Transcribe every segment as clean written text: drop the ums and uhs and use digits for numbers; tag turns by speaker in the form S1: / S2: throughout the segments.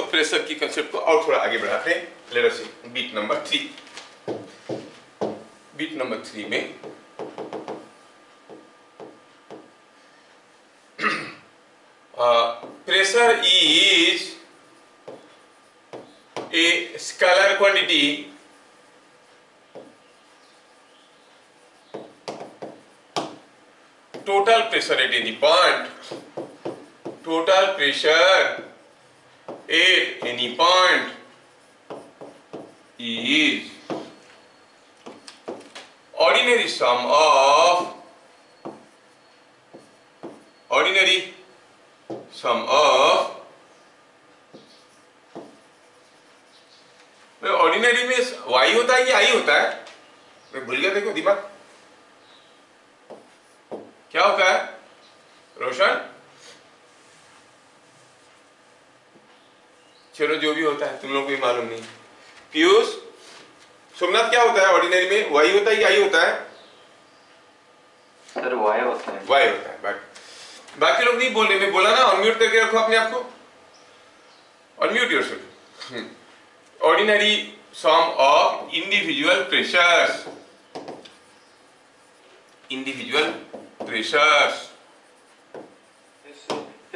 S1: तो प्रेशर की कंसेप्ट को और थोड़ा आगे बढ़ाते हैं। लेट अस सी बीट नंबर 3। बीट नंबर 3 में pressure is a scalar quantity total pressure at any point, total pressure at any point is ordinary sum of ordinary में y होता है या i होता है? मैं भूल गया, देखो दिमाग क्या होता है रोशन? चलो जो भी होता है तुम लोगों को भी मालूम नहीं। पीयूष, सोमनाथ, क्या होता है ऑर्डिनरी में? y होता है या i होता है?
S2: सर y होता है।
S1: y होता है। बाकी लोग नहीं बोल रहे, मैं बोला ना अनम्यूट करके रखो अपने आप को, unmute yourself. Ordinary some of individual pressures,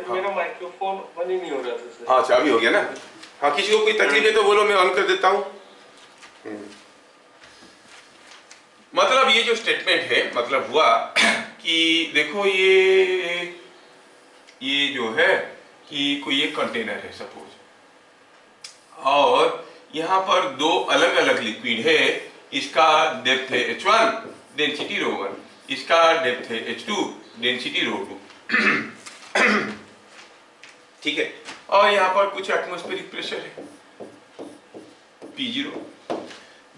S2: मेरा माइक्रोफोन ऑन ही नहीं हो रहा था सर।
S1: हाँ अभी हो गया ना। हाँ, किसी को कोई तकलीफ है तो बोलो, मैं ऑन कर देता हूँ। मतलब ये जो स्टेटमेंट है, मतलब हुआ कि देखो ये जो है कि कोई एक कंटेनर है सपोज, और यहाँ पर दो अलग अलग लिक्विड है। इसका डेप्थ है h1, डेंसिटी ρ1, इसका डेप्थ है h2, डेंसिटी ρ2। ठीक है, और यहाँ पर कुछ एटमॉस्फेरिक प्रेशर है P0।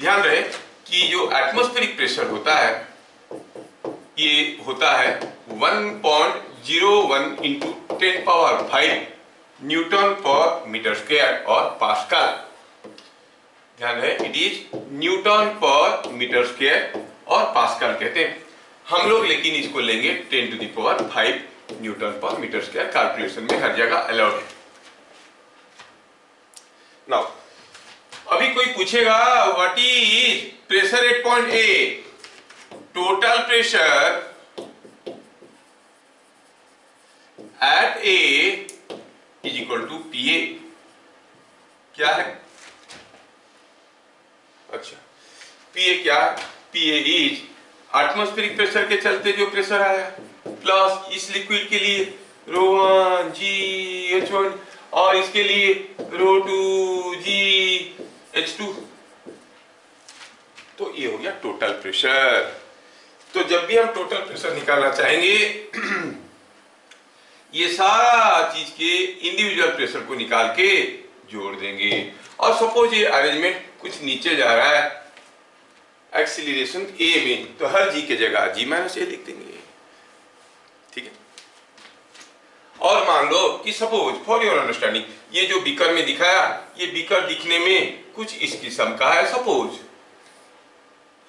S1: ध्यान रहे कि जो एटमॉस्फेरिक प्रेशर होता है ये होता है 1.01 इंटू 10⁵ न्यूटन पर मीटर स्क्वायर और पास्कल। ध्यान रहे, इट इज न्यूटन पर मीटर स्क्वायर और पास्कल कहते हैं हम लोग, लेकिन इसको लेंगे 10⁵ न्यूटन पर मीटर स्क्वायर। कैलकुलेशन में हर जगह अलाउड है। नाउ अभी कोई पूछेगा what is pressure at point A? Total pressure at A is equal to P A. क्या है? अच्छा, पी ए क्या है? P A is atmospheric pressure के चलते जो प्रेशर आया प्लस इस लिक्विड के लिए ρ1 g h1 और इसके लिए ρ2 g h2। तो ये हो गया टोटल प्रेशर। तो जब भी हम टोटल प्रेशर निकालना चाहेंगे ये सारा चीज के इंडिविजुअल प्रेशर को निकाल के जोड़ देंगे। और सपोज ये अरेंजमेंट कुछ नीचे जा रहा है एक्सीलरेशन a में, तो हर g के जगह g - a लिख देंगे। ठीक है, और मान लो कि सपोज फॉर योर अंडरस्टैंडिंग ये जो बीकर में दिखाया, ये बीकर दिखने में कुछ इस किस्म का है सपोज,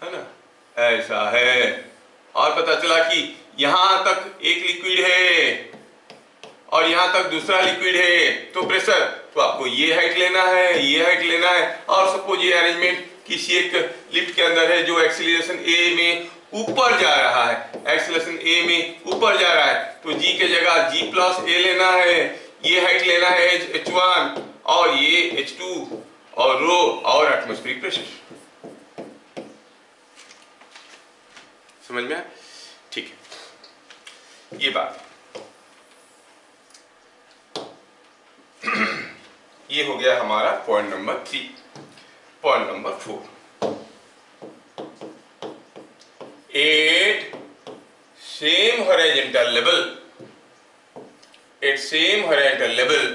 S1: है ना, ऐसा है। और पता चला कि यहां तक एक लिक्विड है और यहां तक दूसरा लिक्विड है, तो प्रेशर तो आपको ये हाइट लेना है, ये हाइट लेना है। और सपोज ये अरेंजमेंट किसी एक लिफ्ट के अंदर है जो एक्सीलरेशन a में ऊपर जा रहा है, एक्सीलरेशन a में ऊपर जा रहा है, तो g के जगह g प्लस a लेना है, ये हाइट लेना है h1 और ये h2 और रो और एटमॉस्फेरिक प्रेशर। समझ में आया? ठीक है, ये बात ये हो गया हमारा point number 3। Point number 4, at same horizontal level, at same horizontal level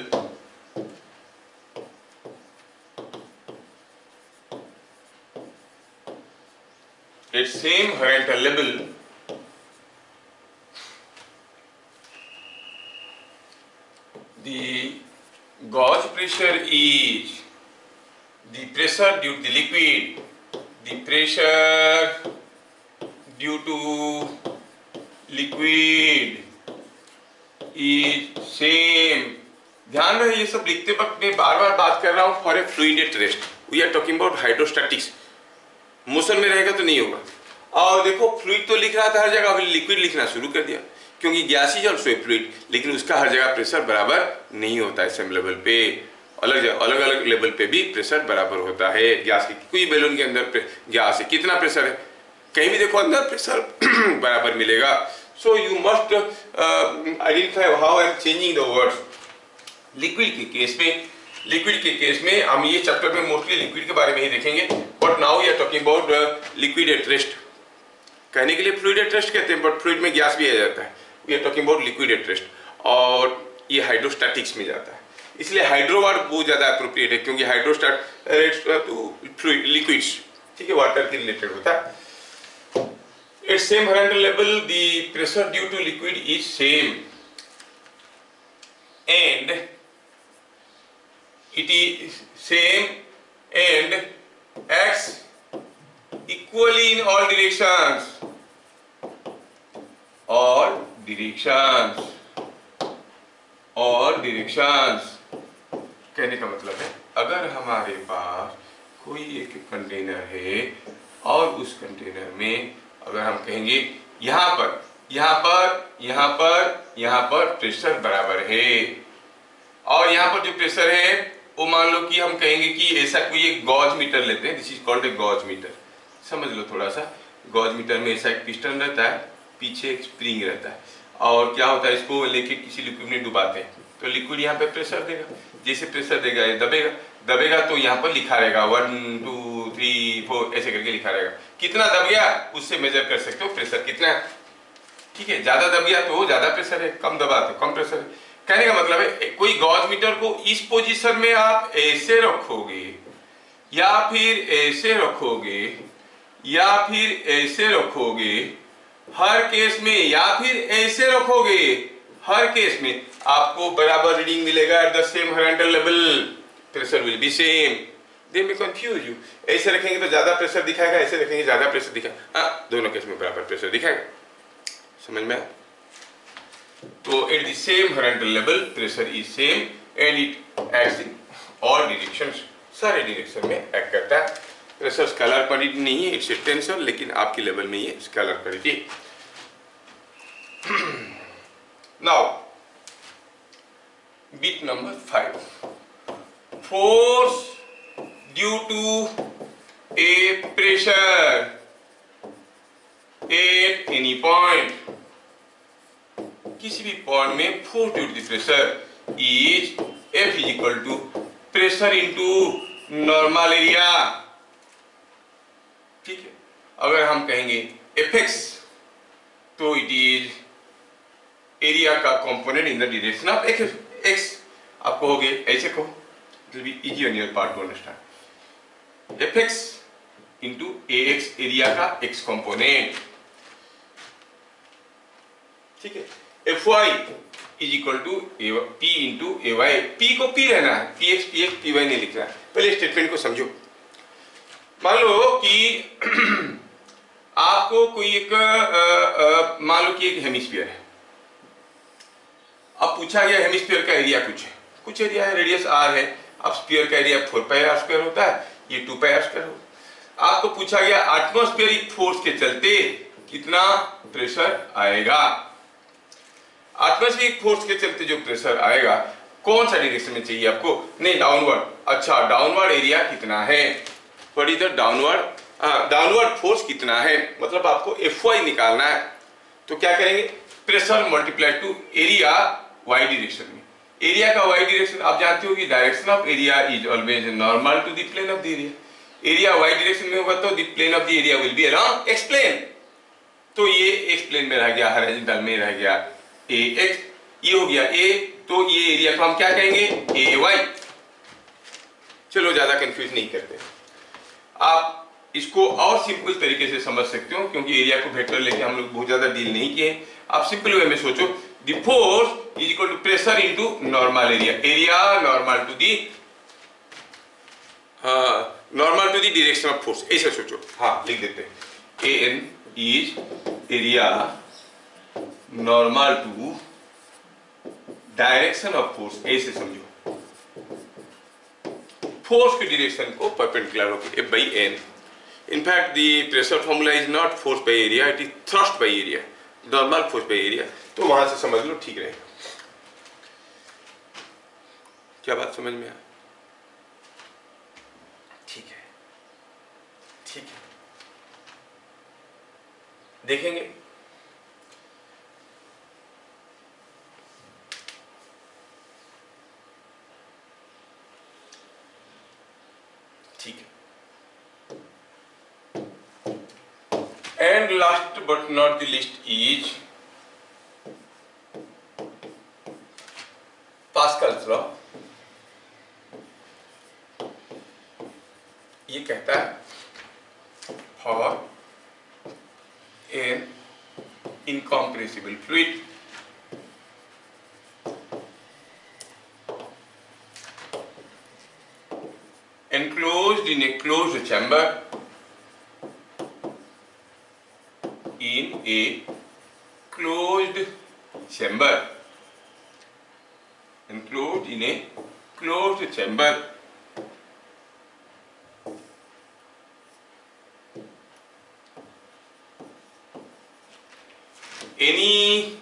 S1: at same horizontal level the gauge pressure is the pressure due to the liquid, the pressure due to liquid is same ध्यान रहे ये सब लिखते वक्त मैं बार बार बात कर रहा हूं for a fluid at rest, we are talking about hydrostatics. Motion में रहेगा तो नहीं होगा। और देखो फ्लूइड तो लिख रहा था हर जगह, अभी लिक्विड लिखना शुरू कर दिया, क्योंकि gas is also a fluid, लेकिन उसका हर जगह प्रेशर बराबर नहीं होता है। सेम लेवल पे अलग अलग लेवल पे भी प्रेशर बराबर होता है। गैस की कोई बैलून के अंदर गैस है, कितना प्रेशर है, कहीं भी देखो अंदर प्रेशर बराबर मिलेगा। So you must identify how I am changing the words. Liquid के केस में हम ये चैप्टर में मोस्टली लिक्विड के बारे में ही देखेंगे, but now we are talking about liquid at rest. कहने के लिए फ्लूइड एट रेस्ट कहते हैं, बट फ्लूइड में गैस भी आ जाता है। We are talking about liquid at rest, और ये हाइड्रोस्टैटिक्स में जाता है, इसलिए हाइड्रो वर्ड बहुत ज्यादा अप्रोप्रिएट है, क्योंकि हाइड्रोस्टैट फ्लूइड लिक्विड्स, ठीक है, वाटर के रिलेटेड होता है। At same horizontal level, the pressure due to liquid is same, and it is same and acts equally in all directions. All directions कहने का मतलब है, अगर हमारे पास कोई एक कंटेनर है और उस कंटेनर में अगर हम कहेंगे यहाँ पर प्रेशर बराबर है, और यहाँ पर जो प्रेशर है वो मान लो कि हम कहेंगे कि ऐसा कोई एक गॉज मीटर लेते हैं, this is called a gauge meter. समझ लो थोड़ा सा, गॉज मीटर में ऐसा एक पिस्टन रहता है, पीछे एक स्प्रिंग रहता है, और क्या होता है, इसको लेके किसी लिक्विड में डुबाते हैं तो लिक्विड यहाँ पे प्रेशर देगा, जैसे प्रेशर देगा ये दबेगा तो यहाँ पर लिखा रहेगा 1 2 3 4 ऐसे करके लिखा रहेगा। कितना दब गया उससे मेजर कर सकते हो प्रेशर कितना है, ठीक है। ज्यादा दब गया तो ज्यादा प्रेशर है, कम दबा तो कम प्रेशर है। कहने का मतलब है कोई गॉज मीटर को इस पोजीशन में आप ऐसे रखोगे या फिर ऐसे रखोगे या फिर ऐसे रखोगे, हर केस में, या फिर ऐसे रखोगे, हर केस में आपको बराबर रीडिंग मिलेगा at the same horizontal level, pressure will B same. They may confuse you, ऐसे रखेंगे तो ज्यादा प्रेशर दिखाएगा, ऐसे रखेंगे ज्यादा प्रेशर दिखाएगा, हाँ दोनों केस में बराबर प्रेशर दिखाएगा। समझ में आया? तो at the same horizontal level pressure is same and it acts in all directions, सारे डायरेक्शन में एक्ट करता है। प्रेशर स्केलर क्वांटिटी नहीं है, इट्स ए टेंसर, लेकिन आपके लेवल में ये scalar quantity. Now bit number 5, force due to a pressure at any point, किसी भी पॉइंट में force due to the pressure is F is equal to pressure into normal area, ठीक है। अगर हम कहेंगे Fx तो इट इज एरिया का component in the direction of x, आपको हो गए ऐसे को, it will be easy on your part to understand. Fx into Ax area का x कंपोनेंट, ठीक है। Fy is equal to P into Ay, P को P रहना है, Px Py नहीं लिख रहा है। पहले स्टेटमेंट को समझो। मान लो कि आपको कोई एक मान लो कि एक हेमिस्फीयर है, अब पूछा गया हेमिस्फीयर का एरिया कुछ एरिया है, रेडियस r है, अब स्फीयर का एरिया 4πr² होता है, ये 2πr² होगा। आपको पूछा गया एटमॉस्फेरिक फोर्स के चलते कितना प्रेशर आएगा। एटमॉस्फेरिक फोर्स के चलते जो प्रेशर आएगा कौन सा डायरेक्शन में चाहिए आपको, नहीं डाउनवर्ड। अच्छा डाउनवर्ड एरिया कितना है, what is the downward force कितना है, मतलब आपको Fy निकालना है। तो क्या करेंगे, pressure multiply to area y direction में। एरिया का y डायरेक्शन आप जानते हो कि direction of area is always normal to the plane of the area. Area y direction में होगा तो the plane of the area will be around x plane, तो ये x प्लेन में रह गया, हॉरिजॉन्टल में रह गया ax, ये हो गया a, तो ये एरिया को हम क्या कहेंगे ay। चलो ज्यादा कंफ्यूज नहीं करते, आप इसको और सिंपल तरीके से समझ सकते हो, क्योंकि एरिया को वेक्टर लेके हम लोग बहुत ज्यादा डील नहीं किए। आप सिंपल वे में सोचो, the force is equal to pressure into normal area, area normal to the direction of force, ऐसे सोचो। हाँ लिख देते हैं, An is area normal to direction of force, ऐसे समझो। फोर्स की डायरेक्शन को परपेंडिकुलर होगी, F by N. In fact, the pressure formula is not force by area, it is thrust by area, normal force by area. तो वहां से समझ लो, ठीक रहेगा। क्या बात समझ में आया? ठीक है, ठीक है, देखेंगे। ठीक है, and last but not the least is Pascal's law. ये कहता है for an incompressible fluid enclosed in a closed chamber in a closed chamber, enclosed in a closed chamber, any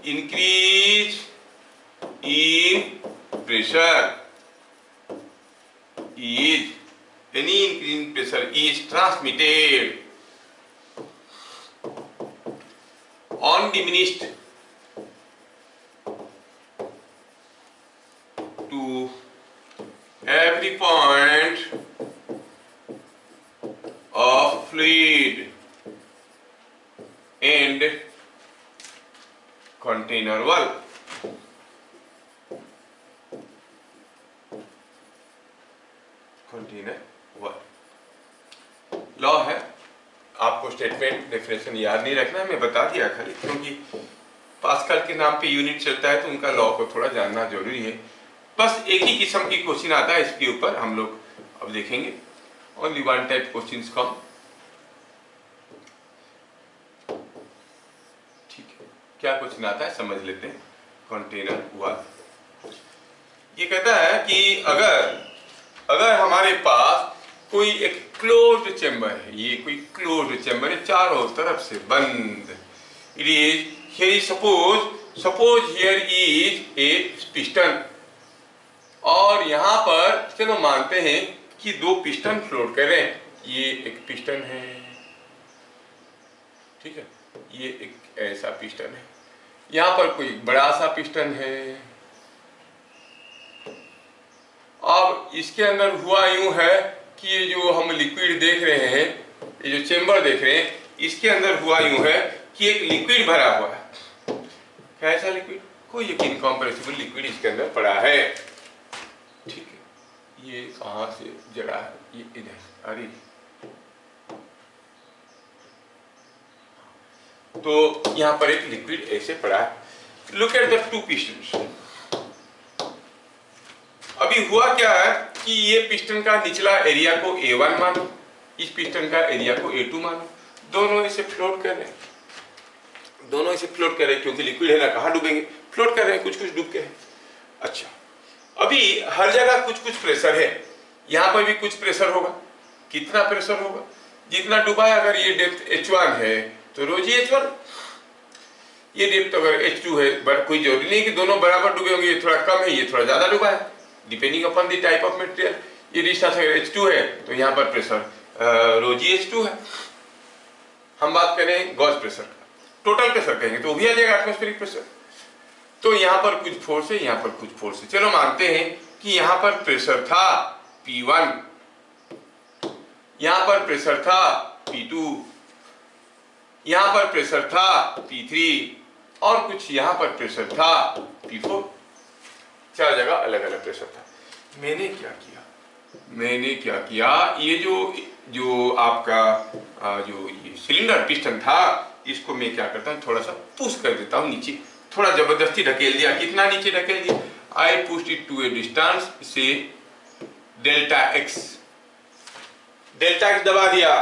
S1: increase in pressure is transmitted undiminished to every point of fluid and container wall. Container wall law है। आपको statement definition याद नहीं रखना, मैं बता दिया खाली, क्योंकि पास्कल के नाम पे यूनिट चलता है तो उनका लॉ को थोड़ा जानना जरूरी है। बस एक ही किस्म की क्वेश्चन आता है इसके ऊपर, हम लोग अब देखेंगे। ओनली वन टाइप क्वेश्चंस कम। ठीक है, क्या क्वेश्चन आता है समझ लेते हैं। कंटेनर वॉल ये कहता है कि अगर हमारे पास कोई एक क्लोज्ड चेंबर है, ये कोई क्लोज्ड चेंबर है, चारों तरफ से बंद। It is here is suppose here is a piston, और यहां पर चलो मानते हैं कि दो पिस्टन फ्लोट कर रहे हैं। ये एक पिस्टन है, ठीक है, ये एक ऐसा पिस्टन है, यहां पर कोई बड़ा सा पिस्टन है। अब इसके अंदर हुआ यूं है कि ये जो हम लिक्विड देख रहे हैं, ये जो चेंबर देख रहे हैं, इसके अंदर हुआ यूं है कि एक लिक्विड भरा हुआ है। कैसा लिक्विड? कोई एक इनकॉम्प्रेसिबल लिक्विड इसके अंदर पड़ा है। ठीक है, ये कहां से जड़ा है? ये इधर। अरे तो यहां पर एक लिक्विड ऐसे पड़ा है। Look at the two pistons. अभी हुआ क्या है कि ये पिस्टन का निचला एरिया को A1 मानो, इस पिस्टन का एरिया को A2 मानो। दोनों ऐसे फ्लोट कर रहे हैं, दोनों ऐसे फ्लोट कर रहे हैं, क्योंकि लिक्विड है ना, कहाँ डूबेंगे? फ्लोट कर रहे हैं, कुछ कुछ डूब के हैं। अच्छा, अभी हर जगह कुछ कुछ प्रेशर है, यहाँ पर भी कुछ प्रेशर होगा। कितना प्रेशर होगा? जितना डूबा है। अगर ये डेप्थ H1 है तो रोजी H1, ये डेप्थ अगर H2 है, कोई जरूरी नहीं कि दोनों बराबर डूबे होंगे, ये थोड़ा कम है, ये थोड़ा ज्यादा डूबा है, depending upon the type of material. ये डिस्टेंस अगर H2 है तो यहाँ पर प्रेशर रोजी H2 है। हम बात करें गॉस प्रेशर का, टोटल प्रेशर कहेंगे तो वो भी आ जाएगा एटमॉस्फेरिक प्रेशर। तो यहाँ पर कुछ फोर्स है, यहाँ पर कुछ फोर्स है। चलो मानते हैं कि यहाँ पर प्रेशर था P1, यहाँ पर प्रेशर था P2, यहाँ पर प्रेशर था P3 और कुछ यहाँ पर प्रेशर था P4। चार जगह अलग अलग प्रेशर था। मैंने क्या किया, ये जो आपका जो ये सिलेंडर पिस्टन था, इसको मैं क्या करता हूँ, थोड़ा सा पुश कर देता हूँ नीचे, थोड़ा जबरदस्ती ढकेल दिया। कितना नीचे ढकेल दिया? I pushed it to a distance से डेल्टा एक्स दबा दिया।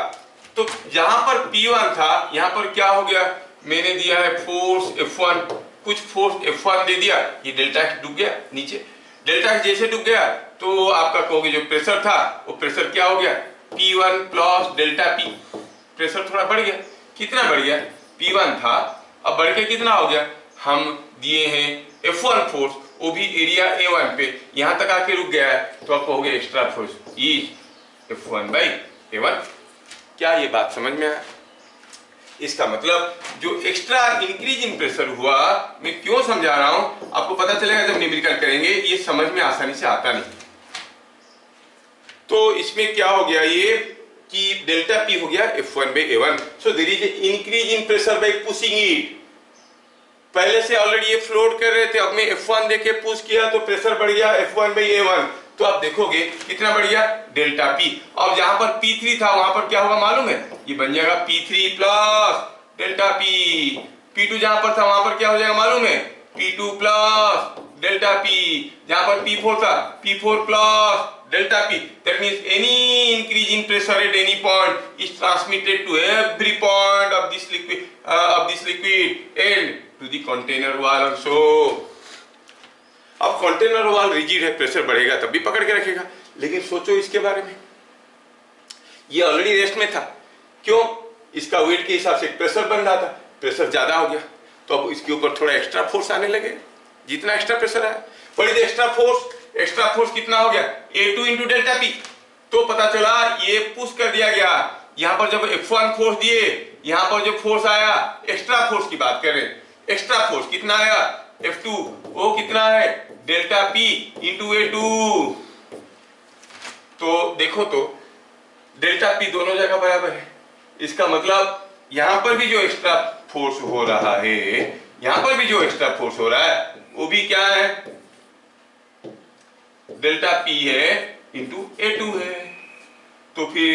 S1: तो जहां पर P1 था, यहां पर क्या हो गया? मैंने दिया है फोर्स F1, कुछ फोर्स F1 दे दिया, ये डेल्टा एक्स डूब गया नीचे। डेल्टा जैसे डूब गया तो आपका कहोगे जो प्रेशर था वो प्रेशर क्या हो गया, P1 plus delta P, pressure थोड़ा बढ़ गया। कितना बढ़ गया, P1 था, अब बढ़ के कितना हो गया, हम दिए हैं F1 फोर्स, वो भी एरिया A1 पे, यहां तक आके रुक गया है, तो आप कहोगे extra force is F1 by A1। क्या ये बात समझ में आया? इसका मतलब जो एक्स्ट्रा इंक्रीज इन प्रेशर हुआ, मैं क्यों समझा रहा हूं आपको पता चलेगा जब न्यूमेरिकल करेंगे, ये समझ में आसानी से आता नहीं। तो इसमें क्या हो गया ये कि डेल्टा P हो गया F1 by A1, so there is increase in pressure by pushing it. पहले से ऑलरेडी ये फ्लोट कर रहे थे, अब मैं F1 देके पुश किया तो प्रेशर बढ़ गया F1 by A1, तो आप देखोगे कितना बढ़ गया डेल्टा P। अब जहां पर P3 था वहां पर क्या होगा मालूम है, ये बन जाएगा P3 plus delta P। P2 जहां पर था वहां पर क्या हो जाएगा मालूम है, P2 प्लस डेल्टा P। जहां पर P4 था P4 plus delta P। That means any increase in pressure at any point is transmitted to every point of this liquid and to the container wall also। अब container wall rigid है, pressure बढ़ेगा तब भी पकड़ के रखेगा, लेकिन सोचो इसके बारे में, ये ऑलरेडी रेस्ट में था, क्यों, इसका वेट के हिसाब से प्रेशर बन रहा था, प्रेशर ज्यादा हो गया तो अब इसके ऊपर थोड़ा एक्स्ट्रा फोर्स आने लगे, जितना एक्स्ट्रा प्रेशर आया, बड़ी एक्स्ट्रा फोर्स कितना हो गया A2 इंटू डेल्टा P। तो पता चला ये पुश कर दिया गया, यहां पर जब F1 फोर्स दिए, यहां पर जो फोर्स आया एक्स्ट्रा फोर्स की बात करें, एक्स्ट्रा फोर्स कितना आया F2, वो कितना है डेल्टा P इंटू A2। तो देखो तो डेल्टा P दोनों जगह बराबर है, इसका मतलब यहां पर भी जो एक्स्ट्रा फोर्स हो रहा है, यहां पर भी जो एक्स्ट्रा फोर्स हो रहा है वो भी क्या है, डेल्टा P है इंटू A2 है। तो फिर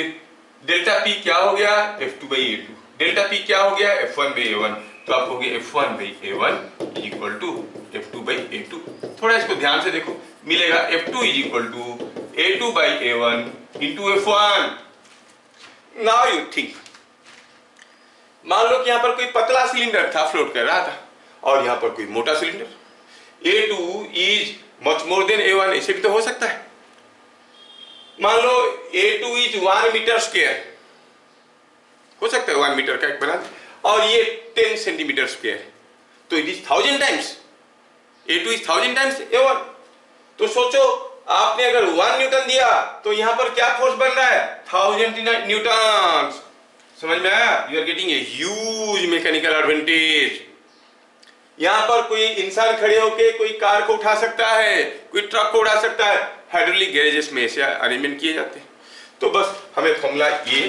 S1: डेल्टा P क्या हो गया F2 by A2, delta P क्या हो गया F1 by A1, तो आप कहोगे F1 by A1 is equal to F2 by A2। थोड़ा इसको ध्यान से देखो, मिलेगा F2 is equal to A2 by A1 into F1। Now you think, मान लो कि यहां पर कोई पतला सिलेंडर था फ्लोट कर रहा था और यहां पर कोई मोटा cylinder, A2 is much more than A1, ऐसे भी तो हो सकता है। मान लो A2 इज 1 मीटर स्क्वायर, हो सकता है 1 मीटर का एक बना, और ये 10 सेंटीमीटर स्क्वायर, तो it is 1000 times, A2 is 1000 times A1। तो सोचो आपने अगर 1 न्यूटन दिया तो यहां पर क्या फोर्स बन रहा है 1000 न्यूटन। समझ में आया, you are getting a huge mechanical advantage. यहां पर कोई इंसान खड़े होके कोई कार को उठा सकता है, कोई ट्रक को उठा सकता है, हाइड्रोलिक गैरेजेस में ऐसे अरेंजमेंट किए जाते हैं। तो बस हमें फॉर्मूला, ये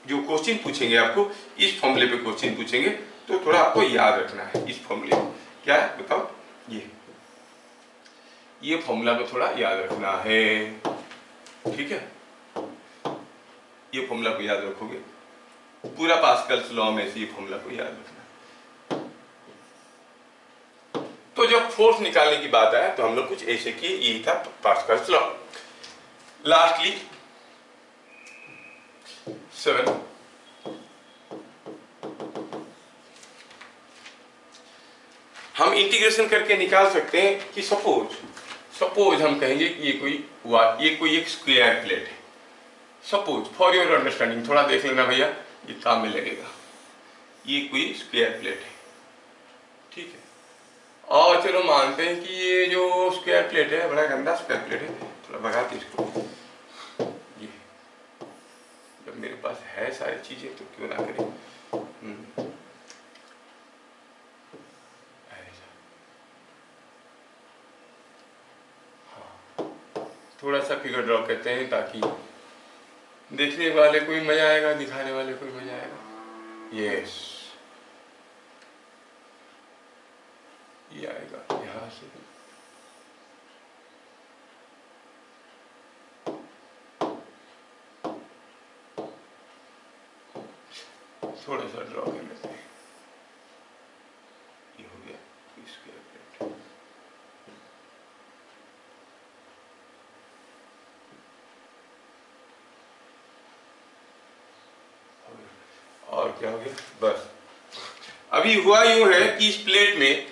S1: जो क्वेश्चन पूछेंगे आपको इस फॉर्मूले पे क्वेश्चन पूछेंगे तो थोड़ा आपको याद रखना है इस फॉर्मूले को। क्या है बताओ, ये फॉर्मूला को थोड़ा याद रखना है, ठीक है, ये फॉर्मूला को याद रखोगे, पूरा पास्कल्स लॉ में से ये फॉर्मूला को याद रखना। तो जब फोर्स निकालने की बात आया तो हम लोग कुछ ऐसे किए, यही था पास्कल्स लॉ। लास्टली 7, हम इंटीग्रेशन करके निकाल सकते हैं कि सपोज हम कहेंगे कि ये कोई एक स्क्वायर प्लेट है, सपोज फॉर योर अंडरस्टैंडिंग, थोड़ा देख लेना भैया ये काम में लगेगा, ये कोई स्क्वायर प्लेट है, ठीक है, और चलो मानते हैं कि ये जो स्क्वायर प्लेट है बड़ा गंदा स्क्वायर प्लेट है, थोड़ा भगाते इसको, ये जब मेरे पास है सारी चीजें तो क्यों ना करें। थोड़ा सा फिगर ड्रॉ करते हैं ताकि देखने वाले को भी मजा आएगा, दिखाने वाले को भी मजा आएगा। यस, ये आएगा यहां से, थोड़ा सा ड्रॉ कर लेते हैं, ये हो गया स्क्वायर प्लेट। और क्या हो गया, बस अभी हुआ यूं है कि इस प्लेट में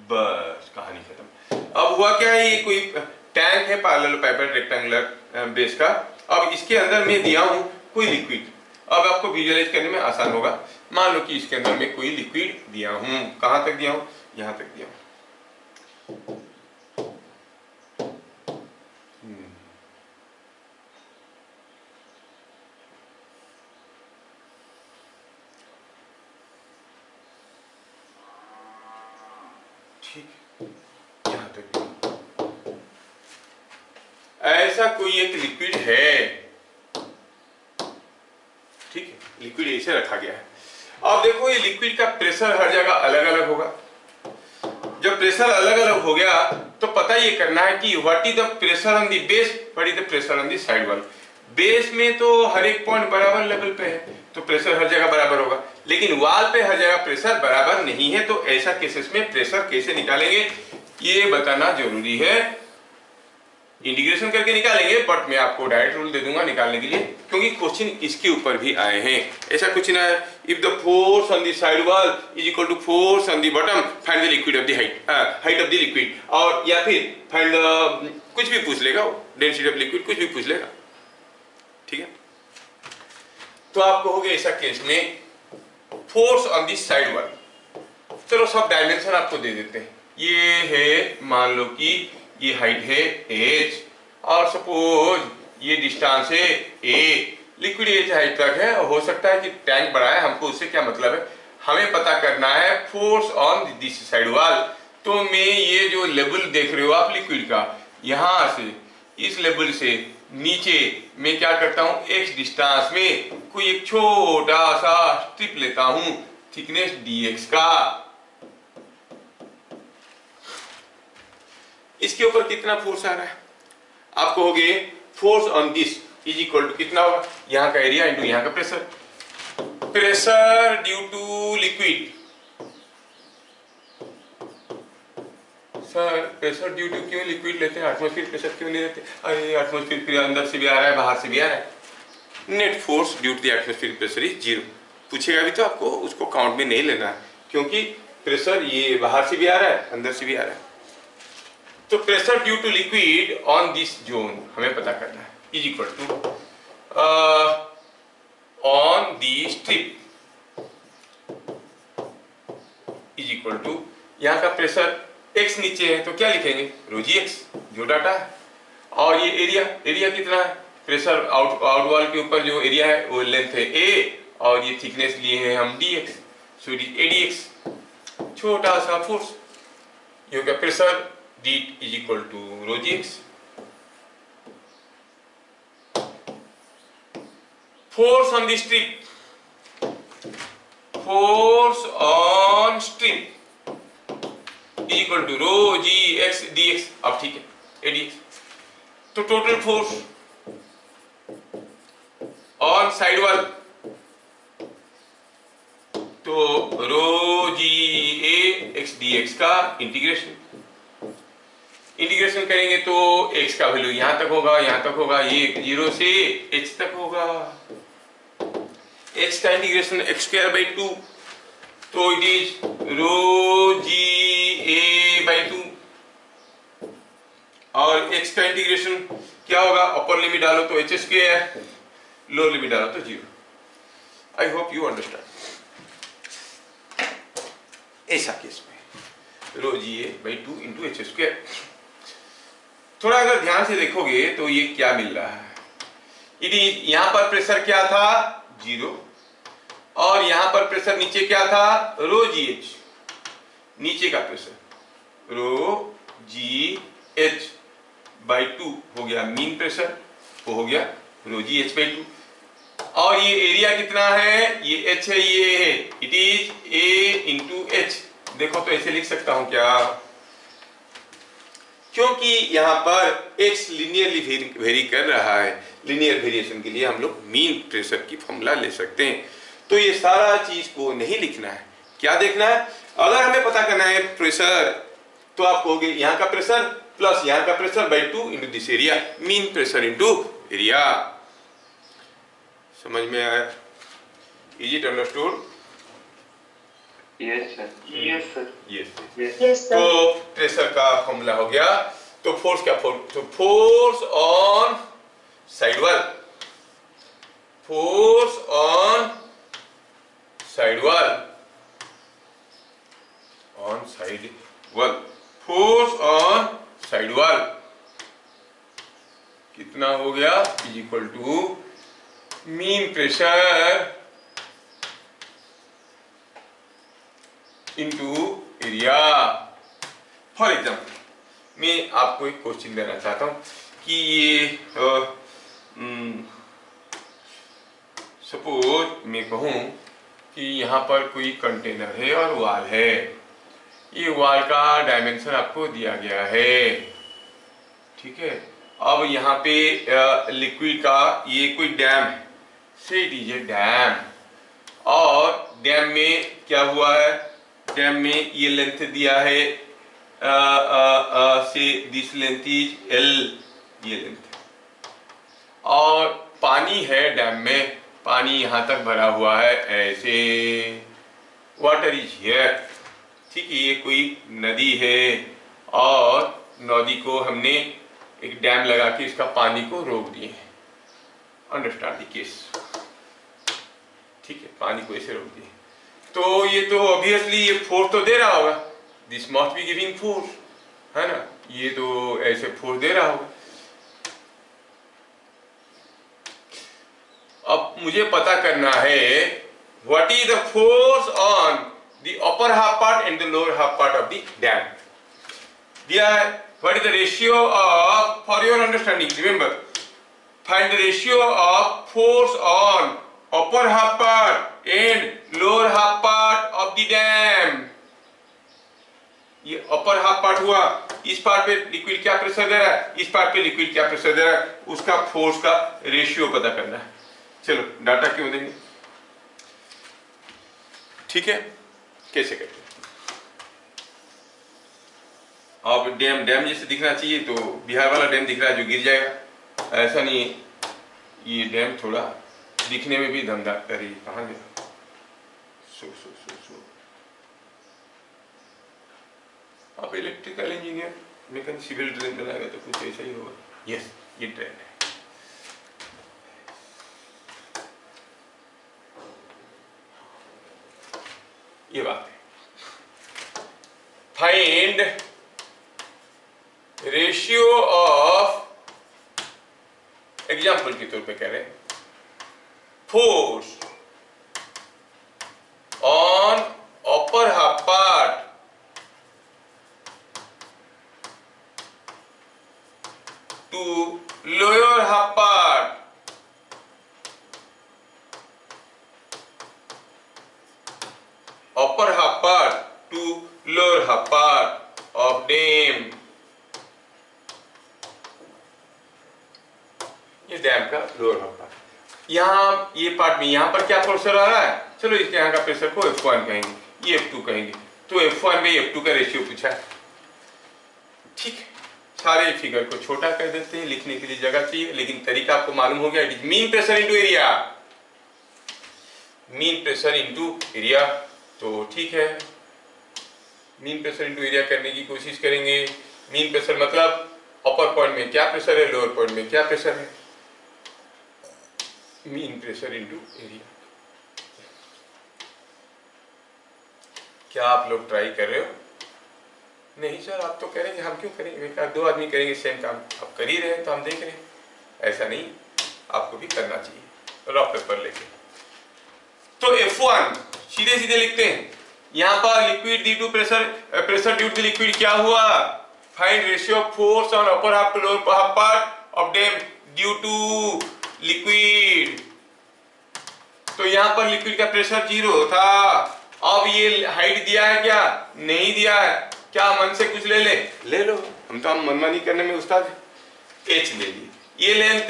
S1: बस कहानी खत्म। अब हुआ क्या है, ये कोई टैंक है पैरेललोपाइपेड रेक्टेंगुलर बेस का। अब इसके अंदर मैं दिया हूं कोई लिक्विड। अब आपको विजुअलाइज करने में आसान होगा। मान लो कि इसके अंदर मैं कोई लिक्विड दिया हूं। कहां तक दिया हूं? यहां तक दिया हूं। ठीक, यहां तक। ऐसा कोई एक लिक्विड है, ठीक है, लिक्विड ऐसे रखा गया है। अब देखो ये लिक्विड का प्रेशर हर जगह अलग अलग होगा। जब प्रेशर अलग अलग हो गया तो पता ये करना है कि what is the pressure on the base, what is the pressure on the side wall. Base में तो हर एक पॉइंट बराबर लेवल पे है तो प्रेशर हर जगह बराबर होगा, लेकिन वॉल पे हर जगह प्रेशर बराबर नहीं है। तो ऐसा केसेस में प्रेशर कैसे निकालेंगे ये बताना जरूरी है। इंटीग्रेशन करके निकालेंगे, बट मैं आपको डायरेक्ट रूल दे दूंगा निकालने के लिए, क्योंकि क्वेश्चन इसके ऊपर भी आए हैं। ऐसा कुछ ना है, if the force on the side wall is equal to force on the bottom, find the liquid of the height of the liquid, और या फिर फाइंड द कुछ भी पूछ लेगा, डेंसिटी ऑफ लिक्विड कुछ भी पूछ लेगा, ठीक है। तो आप कहोगे ऐसा केस में force on the side wall. चलो सब डायमेंशन आपको दे देते हैं। ये है, मान लो कि ये हाइट है h, और सपोज ये डिस्टेंस है a। लिक्विड h हाइट तक है, और हो सकता है कि टैंक बड़ा है, हमको उससे क्या मतलब है, हमें पता करना है force on this side wall. तो मैं ये जो लेवल देख रहे हो आप लिक्विड का, यहां से इस लेवल से नीचे मैं क्या करता हूं, x डिस्टेंस में कोई एक छोटा सा स्ट्रिप लेता हूं थिकनेस dx का। इसके ऊपर कितना फोर्स आ रहा है, आप कहोगे force on this is equal to कितना होगा, यहां का एरिया इंटू यहां का pressure. Pressure due to liquid, sir pressure due to क्यों लिक्विड लेते हैं, एटमॉस्फेरिक प्रेशर क्यों नहीं लेते? अरे एटमॉस्फेरिक प्रेशर अंदर से भी आ रहा है बाहर से भी आ रहा है। Net force due to the atmospheric pressure is zero. पूछेगा भी तो आपको उसको काउंट में नहीं लेना है, क्योंकि प्रेशर ये बाहर से भी आ रहा है अंदर से भी आ रहा है। तो pressure due to liquid on this zone हमें पता करना है, is equal to on the strip is equal to, यहाँ का प्रेशर x नीचे है तो क्या लिखेंगे, रो जी एक्स जो डाटा है, और ये एरिया कितना है, प्रेशर आउट वॉल के ऊपर जो एरिया है वो लेंथ है a, और ये थिकनेस लिए हैं हम dx, so it is adx। छोटा सा फोर्स, ये हो गया pressure d is equal to rho g x. Force on the strip, force on strip is equal to rho g x d x. अब ठीक है एडीएक्स। तो total force on side wall, तो rho g a x d x का integration करेंगे तो x का value यहां तक होगा, यहां तक होगा, ये 0 से h तक होगा। x का इंटीग्रेशन x²/2, तो it is rho g a by 2, और x का इंटीग्रेशन क्या होगा, अपर लिमिट डालो तो h², लोअर लिमिट डालो तो 0। I hope you understand. ऐसा केस में रो g a by 2 into h²। थोड़ा अगर ध्यान से देखोगे तो ये क्या मिल रहा है, यहां पर प्रेशर क्या था 0, और यहां पर प्रेशर नीचे क्या था रो जी एच, नीचे का pressure rho g h by 2 हो गया मीन प्रेशर, वो हो गया रो जी एच बाई 2, और ये एरिया कितना है, ये h है, ये है, it is a into H. देखो तो ऐसे लिख सकता हूं क्या, क्योंकि यहां पर x लीनियरली वेरी कर रहा है, लीनियर वेरिएशन के लिए हम लोग मीन प्रेशर की फॉर्मूला ले सकते हैं। तो ये सारा चीज को नहीं लिखना है, क्या देखना है, अगर हमें पता करना है प्रेशर, तो आप कहोगे यहां का प्रेशर प्लस यहां का pressure by 2 into this area, mean pressure into area. समझ में आया, is it understood?
S2: Yes, sir. Yes, sir.
S1: Yes.
S3: Yes, sir.
S1: तो प्रेशर का फॉर्मूला हो गया। तो फोर्स क्या, तो force on side wall, force on side wall, on side wall, force on side wall कितना हो गया, is equal to mean pressure into area. For example मैं आपको एक क्वेश्चन देना चाहता हूं कि ये सपोज मैं कहूं कि यहाँ पर कोई कंटेनर है और वॉल है। ये वॉल का डायमेंशन आपको दिया गया है, ठीक है। अब यहाँ पे लिक्विड का ये कोई डैम है, say it is a dam, और डैम में क्या हुआ है, डैम में ये लेंथ दिया है से दिस लेंथ इज एल, ये लेंथ, और पानी है डैम में, पानी यहाँ तक भरा हुआ है ऐसे, वाटर इज हियर, ठीक है। ये कोई नदी है और नदी को हमने एक डैम लगा के इसका पानी को रोक दिए, अंडरस्टैंड द केस, ठीक है। पानी को ऐसे रोक दिए, तो ये तो ऑब्वियसली ये फोर्स तो दे रहा होगा, this must be giving force, है ना, ये तो ऐसे फोर्स दे रहा होगा। अब मुझे पता करना है what is the force on the upper half part and the lower half part of the dam. दिया है what is the ratio of, for your understanding remember, find the ratio of force on upper half part and lower half part of the dam. ये upper half part हुआ, इस part पे liquid क्या pressure दे रहा है, इस part पे liquid क्या प्रेशर दे रहा है, उसका फोर्स का रेशियो पता करना है। चलो डाटा क्यों देंगे, ठीक है, कैसे करते हैं। अब डैम जैसे दिखना चाहिए, तो बिहार वाला डैम दिख रहा है जो गिर जाएगा, ऐसा नहीं है। ये डैम थोड़ा दिखने में भी दमदार, अरे कहाँ गया, सो आप electrical engineer mechanical civil train बनाएगा तो कुछ ऐसा ही होगा। यस, ये ट्रेन है। ये बात है, फाइंड रेशियो ऑफ, एग्जाम्पल के तौर पे कह रहे हैं, force on upper half part two lower half part upper half part to lower half part of dam। ये डैम का लोअर हाफ पार्ट, यहाँ ये पार्ट में यहाँ पर क्या प्रेशर आ रहा है, चलो इसके यहाँ का प्रेशर को F1 कहेंगे, ये F2 कहेंगे, तो F1 में F2 का रेशियो पूछा है, ठीक है। सारे फिगर को छोटा कर देते हैं, लिखने के लिए जगह चाहिए, लेकिन तरीका आपको मालूम हो गया, it is mean pressure into area, mean pressure into area. तो ठीक है, मीन प्रेशर इनटू एरिया करने की कोशिश करेंगे। मीन प्रेशर मतलब अपर पॉइंट में क्या प्रेशर है, लोअर पॉइंट में क्या प्रेशर है, मीन प्रेशर इनटू एरिया। क्या आप लोग ट्राई कर रहे हो? नहीं सर, आप तो करेंगे, हम क्यों करेंगे, दो आदमी करेंगे सेम काम, आप कर ही रहे हैं तो हम देख रहे हैं, ऐसा नहीं, आपको भी करना चाहिए। रफ पेपर लेके तो F1 सीधे सीधे लिखते हैं, यहाँ पर liquid due to pressure due to liquid क्या हुआ, find ratio of force on upper half to lower half part of dam due to liquid. तो यहाँ पर लिक्विड का प्रेशर 0 था। अब ये हाइट दिया है क्या, नहीं दिया है, क्या मन से कुछ ले लो, हम तो मनमानी करने में उस्ताद है। H ले लिए, ये लेंथ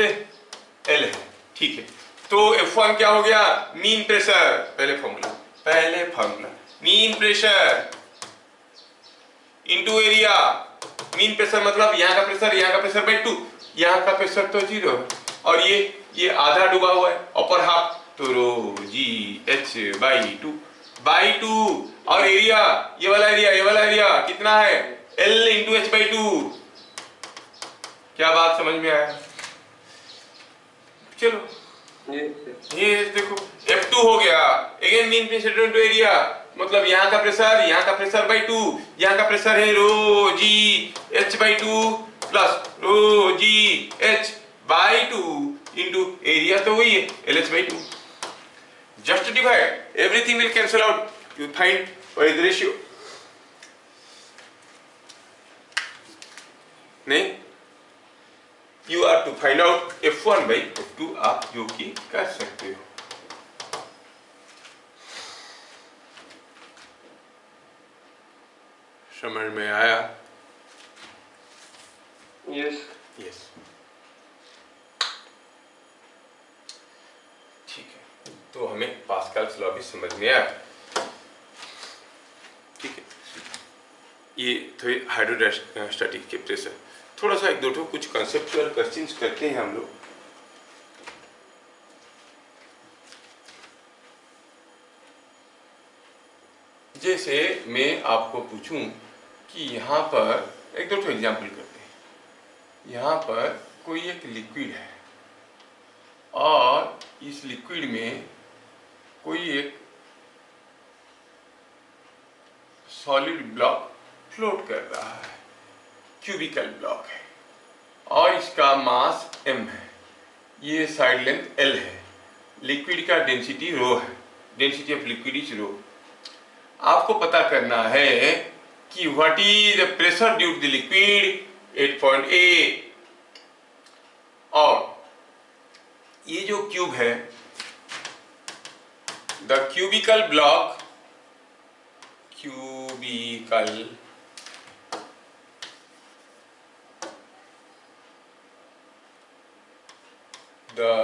S1: L है, ठीक है। तो F1 क्या हो गया, मीन प्रेशर, पहले formula mean pressure into area. Mean pressure मतलब यहाँ का प्रेशर बाई 2, यहाँ का प्रेशर तो 0 है, और ये आधा डूबा हुआ है अपर हाफ, तो rho ji H by 2, by 2 और एरिया ये वाला एरिया कितना है L इंटू एच बाई 2। क्या बात समझ में आया? चलो ये देखो F2 हो गया, again mean pressure into area, मतलब यहाँ का प्रेशर बाई 2, यहाँ का प्रेशर है rho g h by 2 plus rho g h by 2 into area तो वही है l h by 2। Just divide, everything will cancel out, you find what is the ratio. नहीं, you are to find out F1 by F2 आप जो कि कर सकते हो। समझ में आया?
S2: यस
S1: यस, ठीक है, तो हमें पास्कल्स लॉ भी समझ में आया। ठीक है, ये थोड़ी हाइड्रोस्टैटिक के प्रेशर, थोड़ा सा एक दो कुछ कंसेप्चुअल क्वेश्चंस करते हैं हम लोग। जैसे मैं आपको पूछूं कि यहाँ पर एक दो एग्जाम्पल करते हैं। यहाँ पर कोई एक लिक्विड है और इस लिक्विड में कोई एक सॉलिड ब्लॉक फ्लोट कर रहा है, क्यूबिकल ब्लॉक है और इसका मास m है, ये साइड लेंथ l है, लिक्विड का डेंसिटी रो है, density of liquid is rho. आपको पता करना है कि what is the pressure due to the liquid at point A, और ये जो क्यूब है the cubical block, the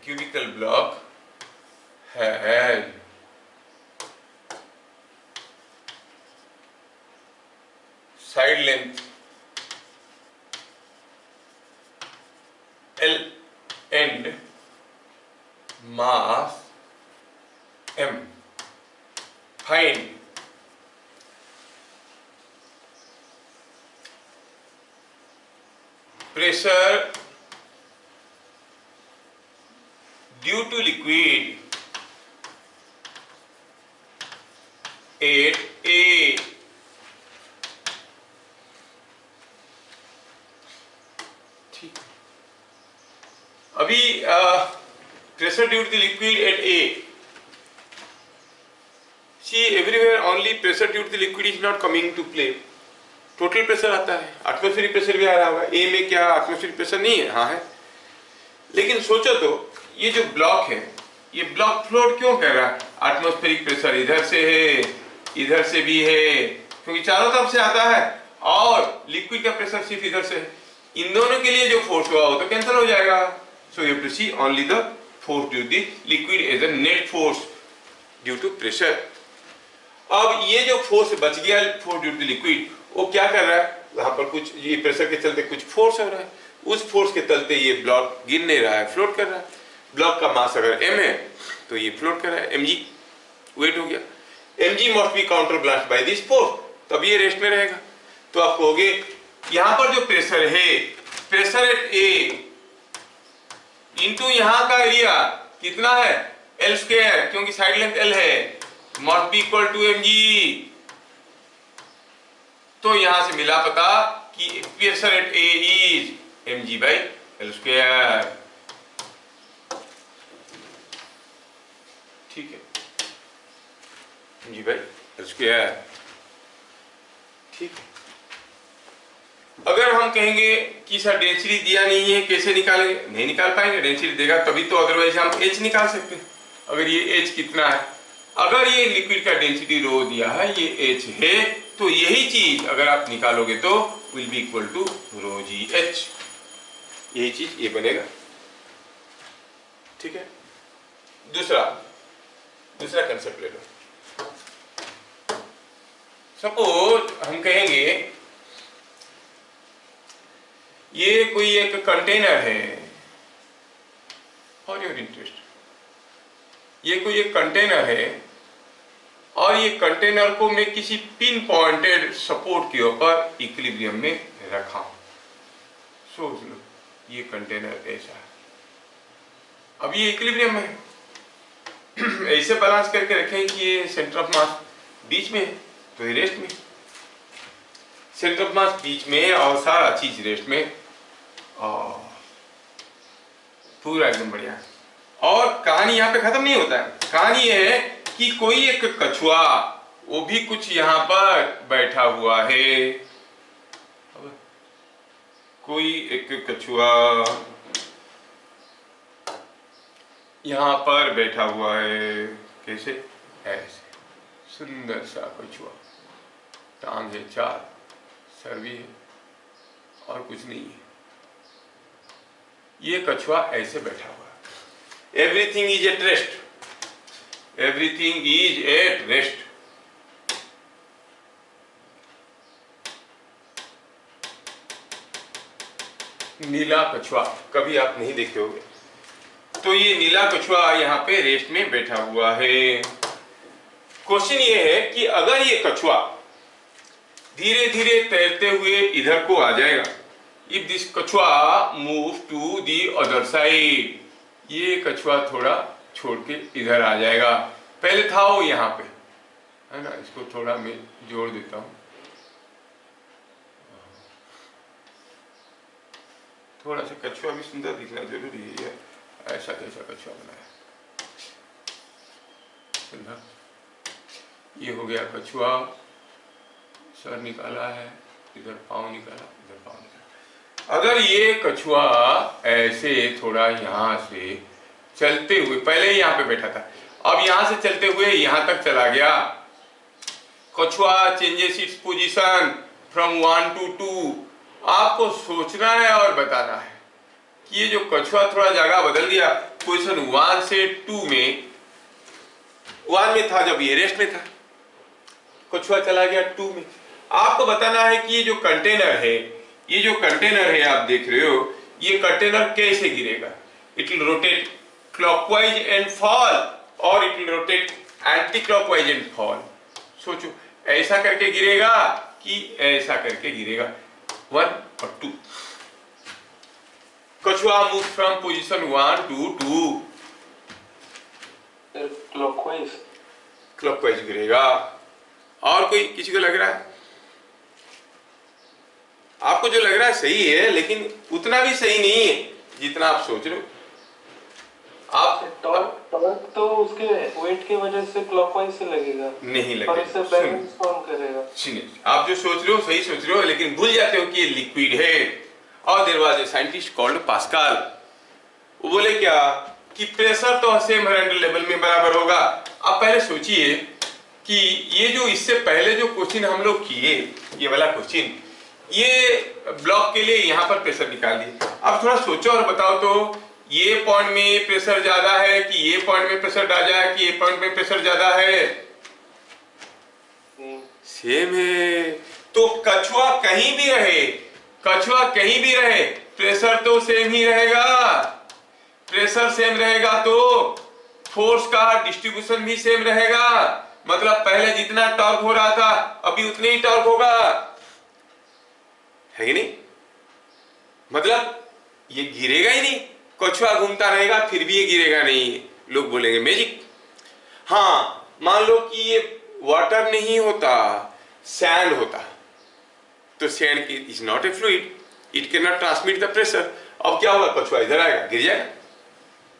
S1: cubical block has side length L and mass m. Find pressure due to liquid at A. ठीक, अभी pressure due to the liquid at A. See, everywhere only pressure due to the liquid is not coming to play. Total pressure आता है, atmospheric pressure भी आ रहा होगा। ए में क्या एटमॉस्फेरिक प्रेशर नहीं है? हाँ है, लेकिन सोचो तो ये जो ब्लॉक है, ये ब्लॉक फ्लोट क्यों कर रहा है? एटमॉस्फेरिक प्रेशर इधर से है, इधर से भी है, क्योंकि चारों तरफ से आता है, और लिक्विड का प्रेशर सिर्फ इधर से है। इन दोनों के लिए जो फोर्स हुआ वो तो कैंसिल हो जाएगा। So you have to see only the force due to the liquid as a net force due to pressure. अब ये जो फोर्स बच गया, फोर्स ड्यू टू लिक्विड, वो क्या कर रहा है? वहां पर कुछ ये प्रेशर के चलते कुछ फोर्स हो रहा है, उस फोर्स के चलते ये ब्लॉक गिर नहीं रहा है, फ्लोट कर रहा है। ब्लॉक का मास अगर m है तो ये फ्लोट कर रहा है, mg वेट हो गया। mg must be counter blast by this force, तब ये रेस्ट में रहेगा। तो आप कहोगे यहां पर जो प्रेशर है, प्रेशर एट a इंटू यहां का एरिया कितना है? L स्क्वायर, क्योंकि साइड लेंथ L है, must be equal to mg। तो यहां से मिला पता कि pressure at A is mg by L square. ठीक है, mg बाई L स्क्वायर। ठीक है, अगर हम कहेंगे कि सर डेंसिटी दिया नहीं है, कैसे निकालेंगे? नहीं निकाल पाएंगे, डेंसिटी देगा तभी तो, अदरवाइज हम h निकाल सकते हैं। अगर ये h कितना है, अगर ये लिक्विड का डेंसिटी रो दिया है, ये h है, तो यही चीज अगर आप निकालोगे तो will be equal to rho g h, यही चीज ये बनेगा। ठीक है, दूसरा कंसेप्ट ले लो। सपोज हम कहेंगे ये कोई एक कंटेनर है, फॉर योर इंटरेस्ट, ये कोई एक कंटेनर है और ये कंटेनर को मैं किसी पिन पॉइंटेड सपोर्ट के ऊपर इक्विलिब्रियम में रखा हूं। सोच लो ये कंटेनर ऐसा है, अब ये इक्विलिब्रियम है, ऐसे बैलेंस करके रखें कि ये सेंटर ऑफ मास बीच में है तो ये रेस्ट में, सेंटर ऑफ मास बीच में और सारा चीज रेस्ट में, और पूरा एकदम बढ़िया। और कहानी यहाँ पे खत्म नहीं होता है, कहानी ये है कि कोई एक कछुआ वो भी कुछ यहाँ पर बैठा हुआ है, कोई एक कछुआ यहाँ पर बैठा हुआ है, कैसे, ऐसे सुंदर सा कछुआ, टांग है 4, सर भी है और कुछ नहीं है, ये कछुआ ऐसे बैठा हुआ है। Everything is at rest, everything is at rest. नीला कछुआ कभी आप नहीं देखे होंगे, तो ये नीला कछुआ यहाँ पे रेस्ट में बैठा हुआ है। क्वेश्चन ये है कि अगर ये कछुआ धीरे धीरे तैरते हुए इधर को आ जाएगा, इफ दिस कछुआ move to the other side, ये कछुआ थोड़ा छोड़ के इधर आ जाएगा, पहले था वो यहाँ पे है ना, इसको थोड़ा मैं जोड़ देता हूं, थोड़ा सा कछुआ भी सुंदर दिखना जरूरी है, ऐसा कैसा कछुआ बनाया, ये हो गया कछुआ, सर निकाला है, इधर पाँव निकाला, इधर पाँव निकाला। अगर ये कछुआ ऐसे थोड़ा यहाँ से चलते हुए, पहले यहाँ पे बैठा था, अब यहाँ से चलते हुए यहाँ तक चला गया, कछुआ changes its position from 1 to 2, आपको सोचना है और बताना है कि ये जो कछुआ थोड़ा जगह बदल दिया, पोजीशन 1 से 2 में, 1 में था जब ये रेस्ट में था, कछुआ चला गया 2 में। आपको बताना है कि ये जो कंटेनर है, ये जो कंटेनर है आप देख रहे हो, ये कंटेनर कैसे गिरेगा, it will rotate clockwise and fall और it will rotate anti clockwise and fall. सोचो ऐसा करके गिरेगा कि ऐसा करके गिरेगा, 1 और 2। कछुआ move from position 1 to 2,
S2: clockwise,
S1: clockwise गिरेगा। और कोई किसी को लग रहा है, आपको जो लग रहा है सही है, लेकिन उतना भी सही नहीं है जितना आप सोच रहे हो। आप
S2: टॉर्क तो उसके वेट की वजह से क्लॉकवाइज से लगेगा,
S1: नहीं लगेगा,
S2: और इससे बैलेंस फॉर्म करेगा।
S1: सुनिए, आप जो सोच रहे हो सही सोच रहे हो, लेकिन भूल जाते हो कि ये लिक्विड है। और there was a scientist called Pascal, वो बोले क्या कि प्रेशर तो सेम हैंडल लेवल में बराबर होगा। आप पहले सोचिए कि ये जो इससे पहले जो क्वेश्चन हम लोग किए, ये वाला क्वेश्चन, ये ब्लॉक के लिए यहाँ पर प्रेशर निकाल दिए। अब थोड़ा सोचो और बताओ तो, ये पॉइंट में प्रेशर ज्यादा है कि ये पॉइंट में प्रेशर ज्यादा है कि ये पॉइंट में प्रेशर ज्यादा है? सेम है। तो कछुआ कहीं भी रहे, कछुआ कहीं भी रहे, प्रेशर तो सेम ही रहेगा। प्रेशर सेम रहेगा तो फोर्स का डिस्ट्रीब्यूशन भी सेम रहेगा। मतलब पहले जितना टॉर्क हो रहा था अभी उतने ही टॉर्क होगा, है कि नहीं? मतलब ये गिरेगा ही नहीं, कछुआ घूमता रहेगा फिर भी ये गिरेगा नहीं। लोग बोलेंगे मैजिक। हाँ, मान लो कि ये वाटर नहीं होता, सैंड होता, तो सैंड की is not a fluid, it can not transmit the pressure. अब क्या होगा, कछुआ इधर आएगा गिर जाएगा।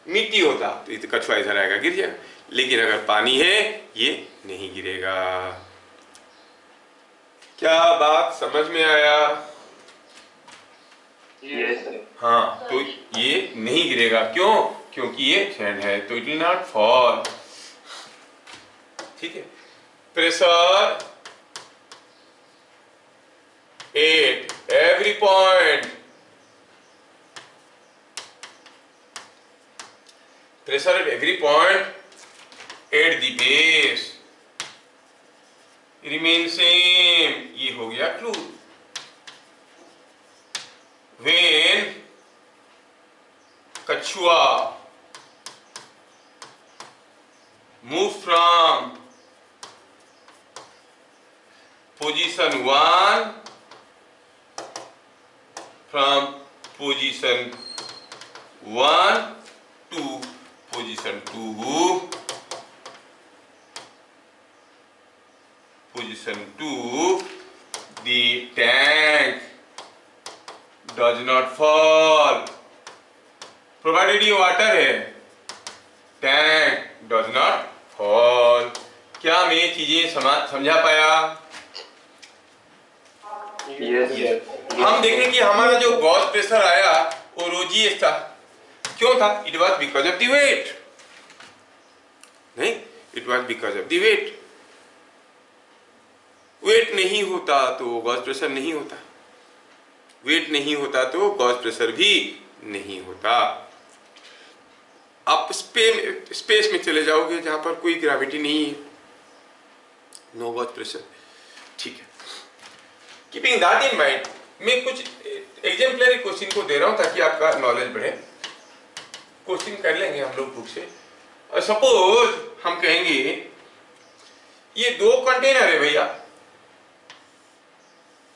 S1: मिट्टी होता तो कछुआ इधर आएगा गिर जाएगा। लेकिन अगर पानी है ये नहीं गिरेगा। क्या बात समझ में आया?
S2: यस।
S1: हाँ, तो ये नहीं गिरेगा। क्यों? क्योंकि ये सैंड है, तो इट विल नॉट फॉल। ठीक है। Pressure at every point, pressure at every point at the base remain same। ये हो गया क्लू। When कछुआ move from position 1 from position 1 to position 2, position 2, the tank does not fall, provided ये water है, tank does not fall। क्या मैं ये चीजें समझा पाया?
S2: Yes.
S1: हम देखें कि हमारा जो गॉस प्रेशर आया वो रोजीएस था। क्यों था? It was because of the weight. नहीं, it was because of the weight. Weight नहीं होता तो गॉस प्रेशर नहीं होता, वेट नहीं होता तो गॉस प्रेशर भी नहीं होता। आप स्पेस में चले जाओगे जहां पर कोई ग्रेविटी नहीं है, नो गॉस प्रेशर। ठीक है, कीपिंग दैट इन माइंड, मैं कुछ एग्जाम्पलरी क्वेश्चन को दे रहा हूं ताकि आपका नॉलेज बढ़े। क्वेश्चन कर लेंगे हम लोग बुक से। और सपोज हम कहेंगे ये 2 कंटेनर है भैया,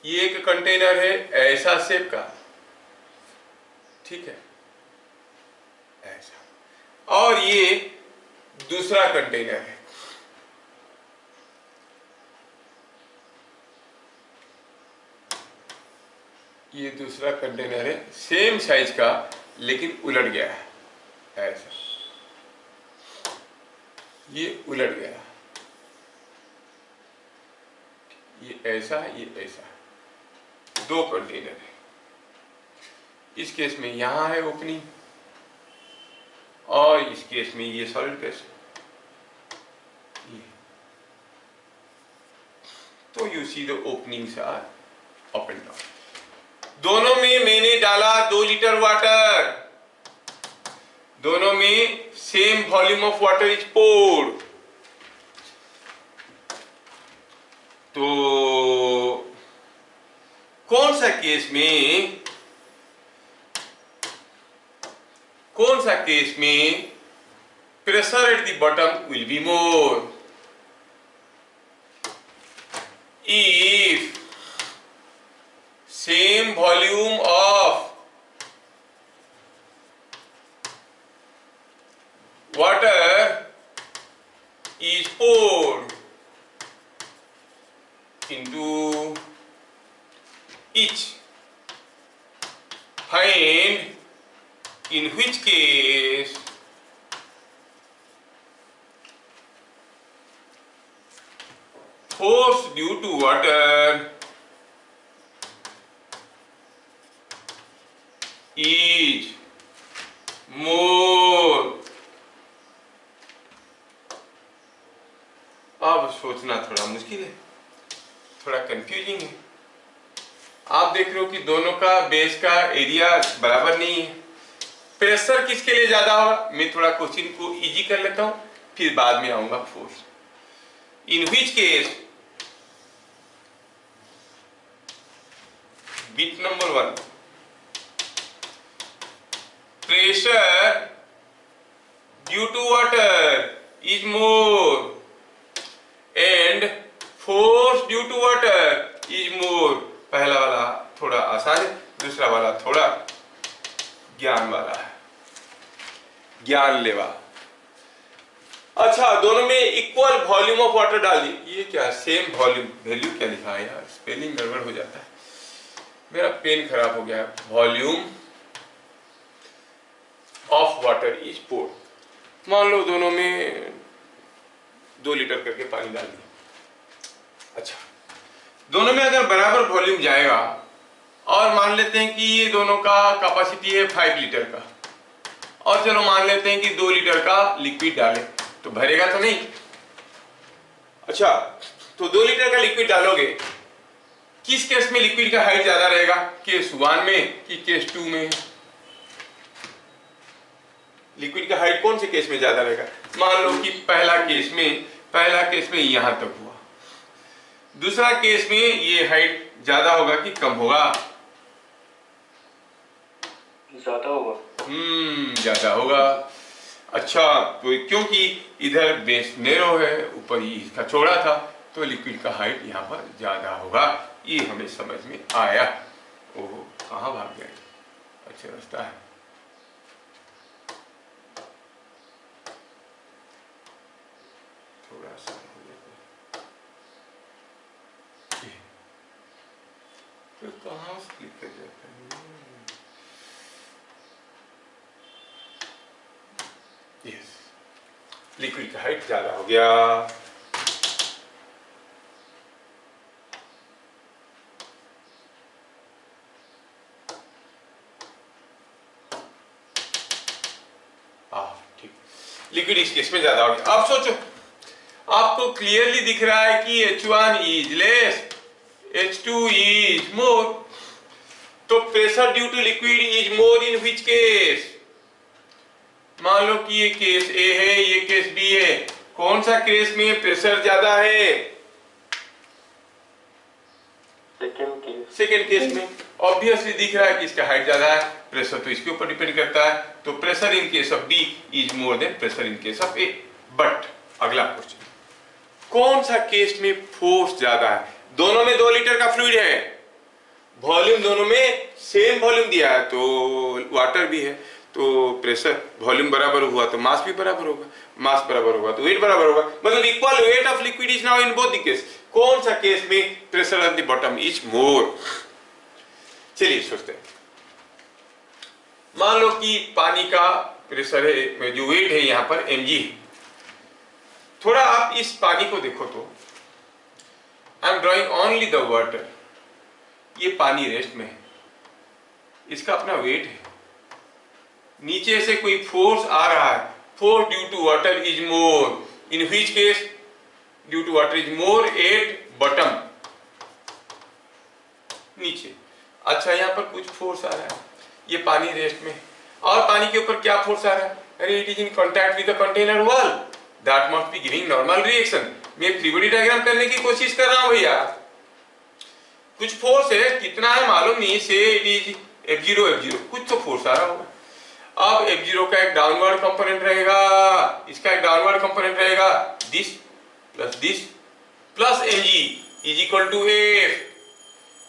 S1: ये एक कंटेनर है ऐसा शेप का, ठीक है, ऐसा, और ये दूसरा कंटेनर है, ये दूसरा कंटेनर है सेम साइज का लेकिन उलट गया है, ऐसा, ये उलट गया, ये ऐसा, ये ऐसा, 2 कंटेनर है। इस केस में यहां है ओपनिंग और इस केस में ये सॉलिड केस, ये। तो you see the openings are up and down. दोनों में मैंने डाला 2 लीटर वाटर, दोनों में same volume of water is poured. तो कौन सा केस में pressure at the bottom will be more? If same volume of water is poured into each, find in which case force due to water is more। अब सोचना थोड़ा मुश्किल है, थोड़ा कंफ्यूजिंग है। आप देख रहे हो कि दोनों का बेस का एरिया बराबर नहीं है। प्रेशर किसके लिए ज्यादा होगा? मैं थोड़ा क्वेश्चन को इजी कर लेता हूं, फिर बाद में आऊंगा force. In which case, bit number 1, pressure due to water is more and force due to water is more। पहला वाला थोड़ा आसान है, दूसरा वाला थोड़ा ज्ञान वाला है, ज्ञान लेवा। अच्छा, दोनों में इक्वल वॉल्यूम ऑफ वाटर डाल दी। ये क्या सेम वॉल्यूम, वैल्यू क्या लिखा है यार, स्पेलिंग गड़बड़ हो जाता है, मेरा पेन खराब हो गया है। Volume of water is poured. मान लो दोनों में 2 लीटर करके पानी डाल दिया। अच्छा, दोनों में अगर बराबर वॉल्यूम जाएगा और मान लेते हैं कि ये दोनों का कैपेसिटी है 5 लीटर का, और चलो मान लेते हैं कि 2 लीटर का लिक्विड डालें, तो भरेगा तो नहीं। अच्छा, तो 2 लीटर का लिक्विड डालोगे, किस केस में लिक्विड का हाइट ज्यादा रहेगा? केस 1 में कि केस 2 में? लिक्विड का हाइट कौन से केस में ज्यादा रहेगा? मान लो कि पहला केस में यहां तक हुआ, दूसरा केस में ये हाइट ज्यादा होगा कि कम होगा?
S2: ज्यादा होगा।
S1: ज्यादा होगा। अच्छा, तो क्योंकि इधर बेस नैरो है, ऊपर ही इसका चौड़ा था, तो लिक्विड का हाइट यहाँ पर ज्यादा होगा। ये हमें समझ में आया। ओहो, कहाँ भाग गए? अच्छा रास्ता है। थोड़ा सा हो जाता है, तो कहाँ से क्लिक कर जाता है? यस, लिक्विड का हाइट ज्यादा हो गया। ठीक, लिक्विड इस केस में ज्यादा हो गया। अब सोचो, आपको क्लियरली दिख रहा है कि H1 is less, H2 is more, तो pressure due to liquid is more in which case? मान लो कि ये केस ए है, ये केस बी है, कौन सा केस में प्रेशर ज्यादा है? सेकेंड केस में। ऑब्वियसली दिख रहा है कि इसका हाइट ज्यादा है, प्रेशर तो इसके ऊपर डिपेंड करता है, तो pressure in case of B is more than pressure in case of A. But अगला क्वेश्चन, कौन सा केस में फोर्स ज्यादा है? दोनों में 2 लीटर का फ्लूइड है, वॉल्यूम दोनों में सेम वॉल्यूम दिया है, तो वाटर भी है, तो प्रेशर वॉल्यूम बराबर हुआ तो मास भी बराबर होगा, मास बराबर होगा तो वेट बराबर होगा, मतलब equal weight of liquid is now in both the case. कौन सा केस में pressure on the bottom is more? चलिए सोचते हैं। मान लो कि पानी का प्रेशर है, जो वेट है यहाँ पर mg है। थोड़ा आप इस पानी को देखो तो, I am drawing only the water, ये पानी रेस्ट में है, इसका अपना वेट है, नीचे से कोई फोर्स आ रहा है, force due to water is more, in which case due to water is more at bottom, नीचे। अच्छा, यहाँ पर कुछ फोर्स आ रहा है, ये पानी रेस्ट में, और पानी के ऊपर क्या फोर्स आ रहा है? अरे it is in contact with the container wall, that must be giving normal reaction. मैं फ्री बॉडी डायग्राम करने की कोशिश कर रहा हूं भैया। कुछ फोर्स है, कितना है मालूम नहीं, से इट इज F0, कुछ तो फोर्स आ रहा होगा। अब F0 का एक डाउनवर्ड कंपोनेंट रहेगा, इसका एक डाउनवर्ड कंपोनेंट रहेगा, this plus mg is equal to F।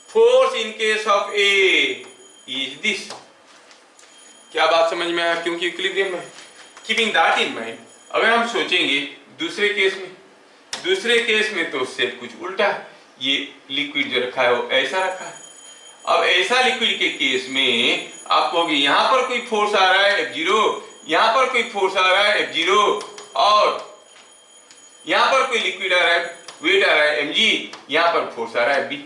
S1: Force in case of A is this. क्या बात समझ में आया? क्योंकि इक्विलिब्रियम में। कीपिंग दैट इन माइंड, अगर हम सोचेंगे दूसरे केस में तो सेट कुछ उल्टा है, ये लिक्विड जो रखा है वो ऐसा रखा है। अब ऐसा लिक्विड के केस में आप कहोगे यहां पर कोई फोर्स आ रहा है F0, यहां पर कोई फोर्स आ रहा है F0, और यहां पर कोई लिक्विड आ रहा है, वेट आ रहा है mg, यहां पर फोर्स आ रहा है B।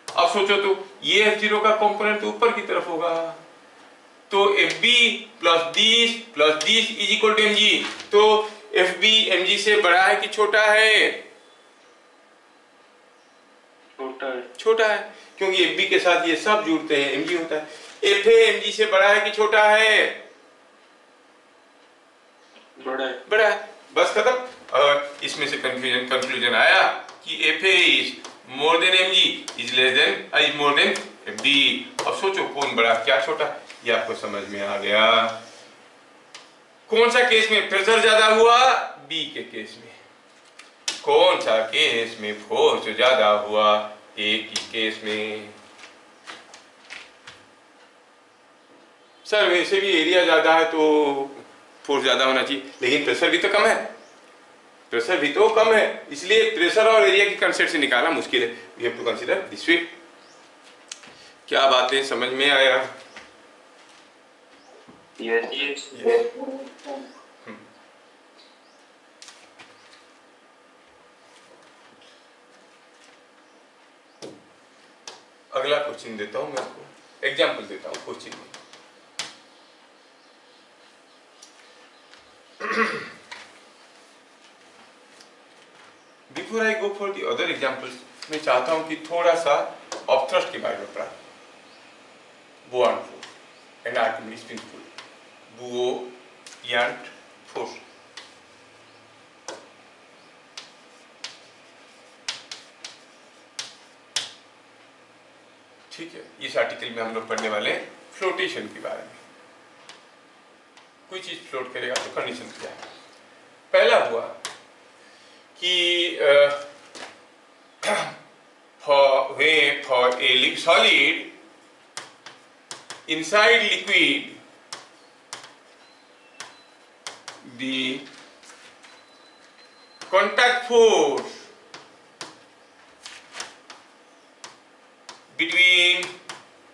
S1: अब सोचो तो ये F0 का कंपोनेंट तो ऊपर की तरफ होगा, तो FB plus this is equal to mg, तो FB mg से बड़ा है कि छोटा है? छोटा है, क्योंकि FB के साथ ये सब जुड़ते हैं, mg होता है। FA mg से बड़ा है कि छोटा है? बड़ा है। बस खत्म। और इसमें से कंक्लूजन आया कि FA is more then mg is less than is more then FB। अब सोचो कौन बड़ा क्या छोटा, ये आपको समझ में आ गया। कौन सा केस में प्रेशर ज्यादा हुआ? B के केस में। कौन सा केस में फोर्स ज्यादा हुआ? A की केस में। सर वैसे भी एरिया ज्यादा है तो फोर्स ज्यादा होना चाहिए, लेकिन प्रेशर भी तो कम है, इसलिए प्रेशर और एरिया की कंसेप्ट से निकालना मुश्किल है। We have to consider this way. क्या बातें समझ में आया?
S2: यस।
S1: अगला क्वेश्चन देता हूं, मैं आपको एग्जांपल देता हूं क्वेश्चन में। Before I go for the other examples, मैं चाहता हूं कि थोड़ा सा ऑफ के बारे में पढ़ा। Buoyant force and Archimedes principle, buoyant force. ठीक है, इस आर्टिकल में हम लोग पढ़ने वाले हैं फ्लोटेशन के बारे में। कोई चीज फ्लोट करेगा तो कंडीशन क्या है? पहला हुआ कि for a solid inside liquid, the contact force between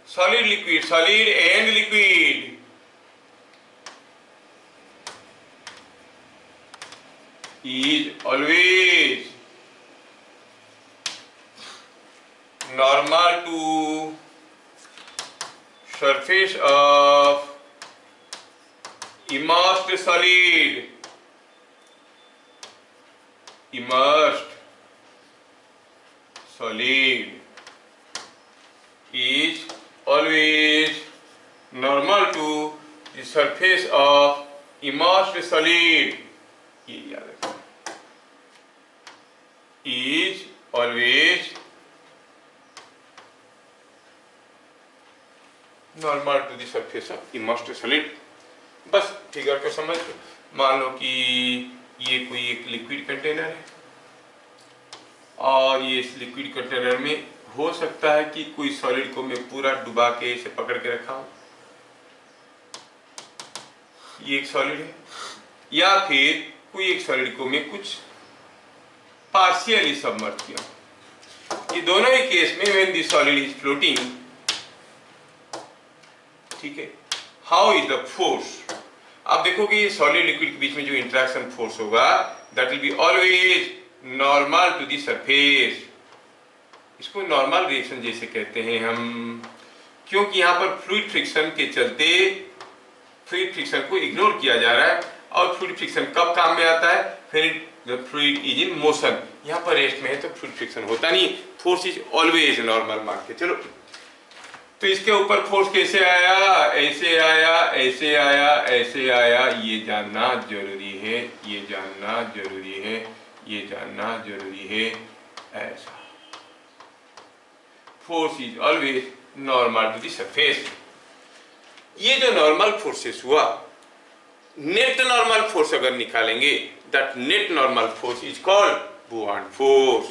S1: solid and liquid is always normal to surface of immersed solid. Immersed solid is always normal to the surface of immersed solid. ये याद रखना, is always normal to the surface of immersed solid. बस figure को समझ लो। मान लो कि ये कोई एक लिक्विड कंटेनर है और ये इस लिक्विड कंटेनर में हो सकता है कि कोई सॉलिड को मैं पूरा डुबा के इसे पकड़ के रखा हूं, ये एक सॉलिड है, या फिर कोई एक सॉलिड को मैं कुछ पार्शियली सबमर्ज किया। ये दोनों ही केस में when the solid is floating, ठीक है, हाउ इज द फोर्स। आप देखोगे ये सॉलिड लिक्विड के बीच में जो इंटरेक्शन फोर्स होगा that will be always normal to the surface. इसको नॉर्मल रिएक्शन जैसे कहते हैं हम, क्योंकि यहाँ पर फ्लूइड फ्रिक्शन के चलते फ्लूइड फ्रिक्शन को इग्नोर किया जा रहा है। और फ्लूइड फ्रिक्शन कब काम में आता है? फिर the fluid is in motion. यहाँ पर रेस्ट में है तो फ्लूइड फ्रिक्शन होता नहीं, फोर्स इज ऑलवेज नॉर्मल मान के चलो। तो इसके ऊपर फोर्स कैसे आया, ऐसे आया, ऐसे आया, ऐसे आया, ये जानना जरूरी है, ये जानना जरूरी है, ये जानना जरूरी है। ऐसा force is always normal to the surface. ये जो नॉर्मल फोर्सेस हुआ, नेट नॉर्मल फोर्स अगर निकालेंगे, that net normal force is called buoyant force.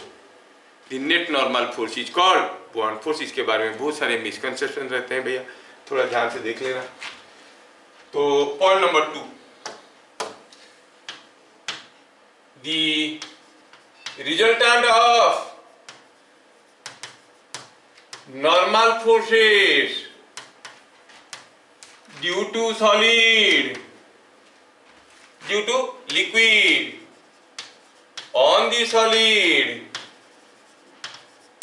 S1: The net normal force is called buoyant force. इसके बारे में बहुत सारे मिसकंसेप्शन रहते हैं भैया, थोड़ा ध्यान से देख लेना। तो point number 2, the resultant of normal forces due to solid, due to liquid on the solid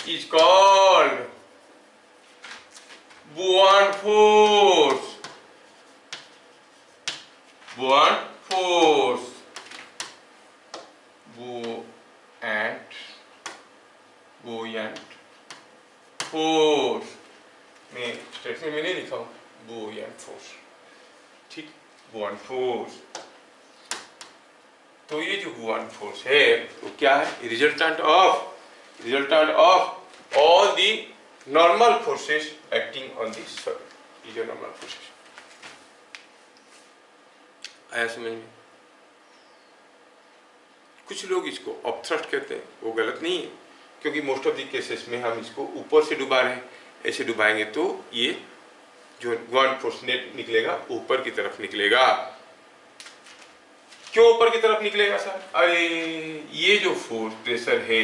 S1: is called buoyant force. Buoyant force, buoyant force. मैं स्टेटमेंट में नहीं लिखा हूं, बुआंट फोर्स, ठीक, बुआंट फोर्स। तो ये जो बुआंट फोर्स है वो क्या है? Resultant of all the normal forces acting on the solid. ये जो नॉर्मल फोर्सेस आया समझ में? कुछ लोग इसको अपथ्रस्ट कहते हैं, वो गलत नहीं है, क्योंकि मोस्ट ऑफ द केसेस में हम इसको ऊपर से डुबा रहे हैं। ऐसे डुबाएंगे तो ये जो बुआंट फोर्स नेट निकलेगा ऊपर की तरफ निकलेगा। क्यों ऊपर की तरफ निकलेगा सर? अरे ये जो फोर्स प्रेशर है,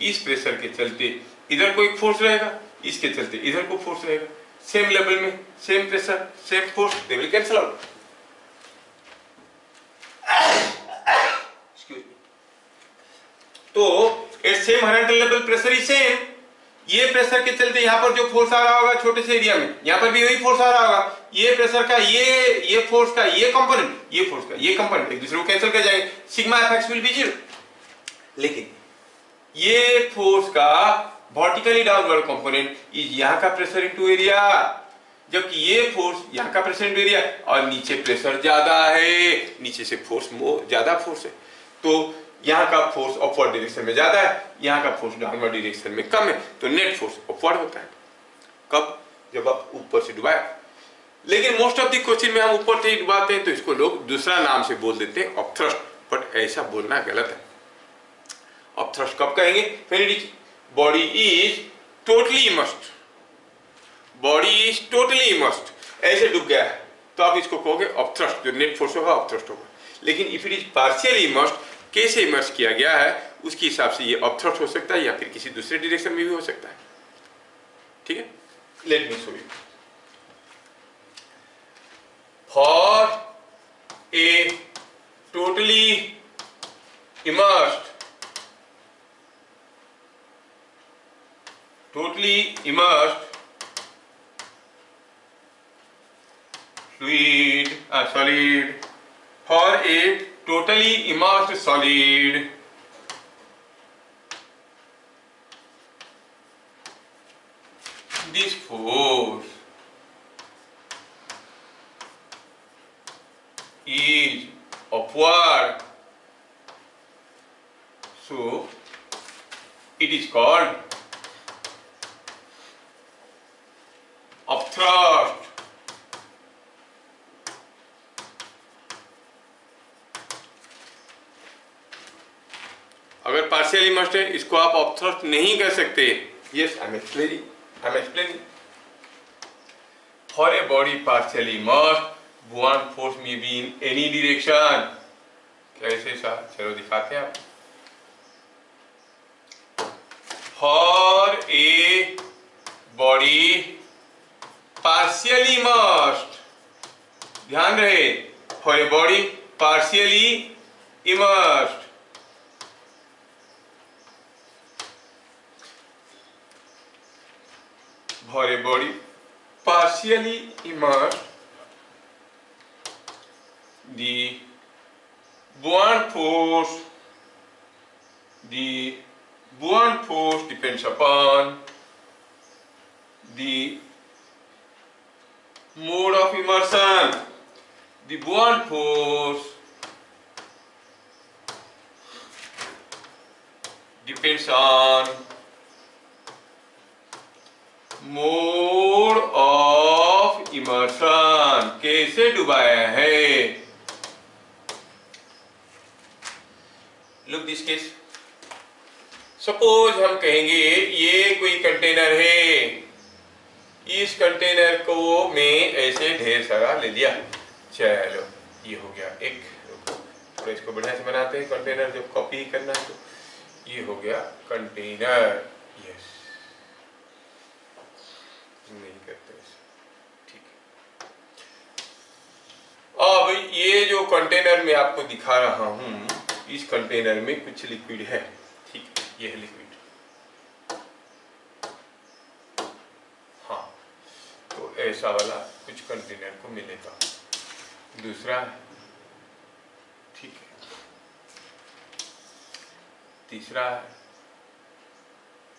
S1: इस प्रेशर के चलते इधर को एक फोर्स रहेगा, इसके चलते इधर को फोर्स रहेगा। सेम लेवल में same pressure same force, they will cancel out. तो at same horizontal level pressure is same. ये प्रेशर के चलते यहाँ पर जो फोर्स आ रहा होगा छोटे से एरिया में, यहाँ पर भी वही फोर्स आ रहा होगा। ये प्रेशर का ये फोर्स का ये कंपोनेंट, ये फोर्स का ये कंपोनेंट एक दूसरे को कैंसिल कर जाएंगे, सिग्मा एफएक्स विल बी 0। लेकिन ये फोर्स का वर्टिकली डाउनवर्ड कंपोनेंट इज यहाँ का प्रेशर इनटू एरिया, जबकि ये फोर्स यहाँ का प्रेशर इनटू एरिया, और नीचे प्रेशर ज्यादा है, नीचे से फोर्स ज्यादा फोर्स है। तो यहाँ का फोर्स अपवर्ड डायरेक्शन में ज्यादा है, यहाँ का फोर्स डाउनवर्ड डायरेक्शन में कम है, तो नेट फोर्स अपवर्ड होता है। कब? जब आप ऊपर से डुबाए। लेकिन मोस्ट ऑफ द क्वेश्चन में हम ऊपर से ही डुबाते हैं तो इसको लोग दूसरा नाम से बोल देते हैं ऑफ बट ऐसा बोलना गलत है। ऑफ कब कहेंगे? फिर it is body is totally immersed, body is totally immersed, ऐसे डूब गया है तो आप इसको कहोगे ऑफ थ्रस्ट, जो नेट फोर्स होगा ऑफ थ्रस्ट होगा। लेकिन if it is partially immersed, कैसे इमर्स किया गया है उसके हिसाब से ये ऑफ थ्रस्ट हो सकता है या फिर किसी दूसरे डायरेक्शन में भी हो सकता है। ठीक है, let me show you. For a totally immersed fluid, solid, for a totally immersed solid, this force is upward, so it is called upthrust. अगर पार्शियल इमर्स्ड है इसको आप अपथ्रस्ट नहीं कर सकते। Yes, I am explaining. For a body partially immersed, buoyant force में be in any direction. कैसे sir? चलो दिखाते हैं आप। For a body partially immersed, ध्यान रहे, for a body partially immersed, for a body partially immersed, the buoyant force depends upon the mode of immersion. The buoyant force depends on mode of immersion, कैसे डुबाया है। Look this case, suppose हम कहेंगे ये कोई container है, इस container को मैं ऐसे ढेर सारा ले लिया, चलो ये हो गया एक, थोड़ा इसको बढ़िया से बनाते हैं, कंटेनर जब कॉपी करना है तो ये हो गया कंटेनर। यस, नहीं करते ठीक है। अब ये जो कंटेनर में आपको दिखा रहा हूं, इस कंटेनर में कुछ लिक्विड है, ठीक है, ये है लिक्विड। हाँ, तो ऐसा वाला कुछ कंटेनर को मिलेगा। दूसरा है, ठीक है, तीसरा है,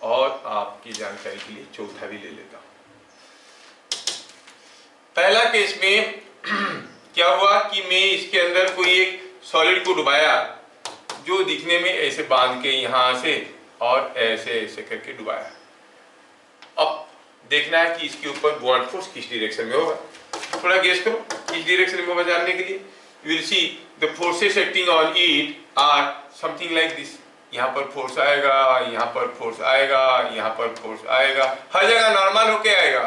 S1: और आपकी जानकारी के लिए चौथा भी ले लेता हूं। पहला केस में क्या हुआ कि मैं इसके अंदर कोई एक सॉलिड को डुबाया, जो दिखने में ऐसे बांध के यहां से और ऐसे ऐसे करके डुबाया। अब देखना है कि इसके ऊपर बुआंट फोर्स किस डायरेक्शन में होगा। थोड़ा गेस करो किस डायरेक्शन में होगा। जानने के लिए you will see the forces acting on it are something like this. यहाँ पर फोर्स आएगा, यहाँ पर फोर्स आएगा, यहाँ पर फोर्स आएगा, हर जगह नॉर्मल होके आएगा,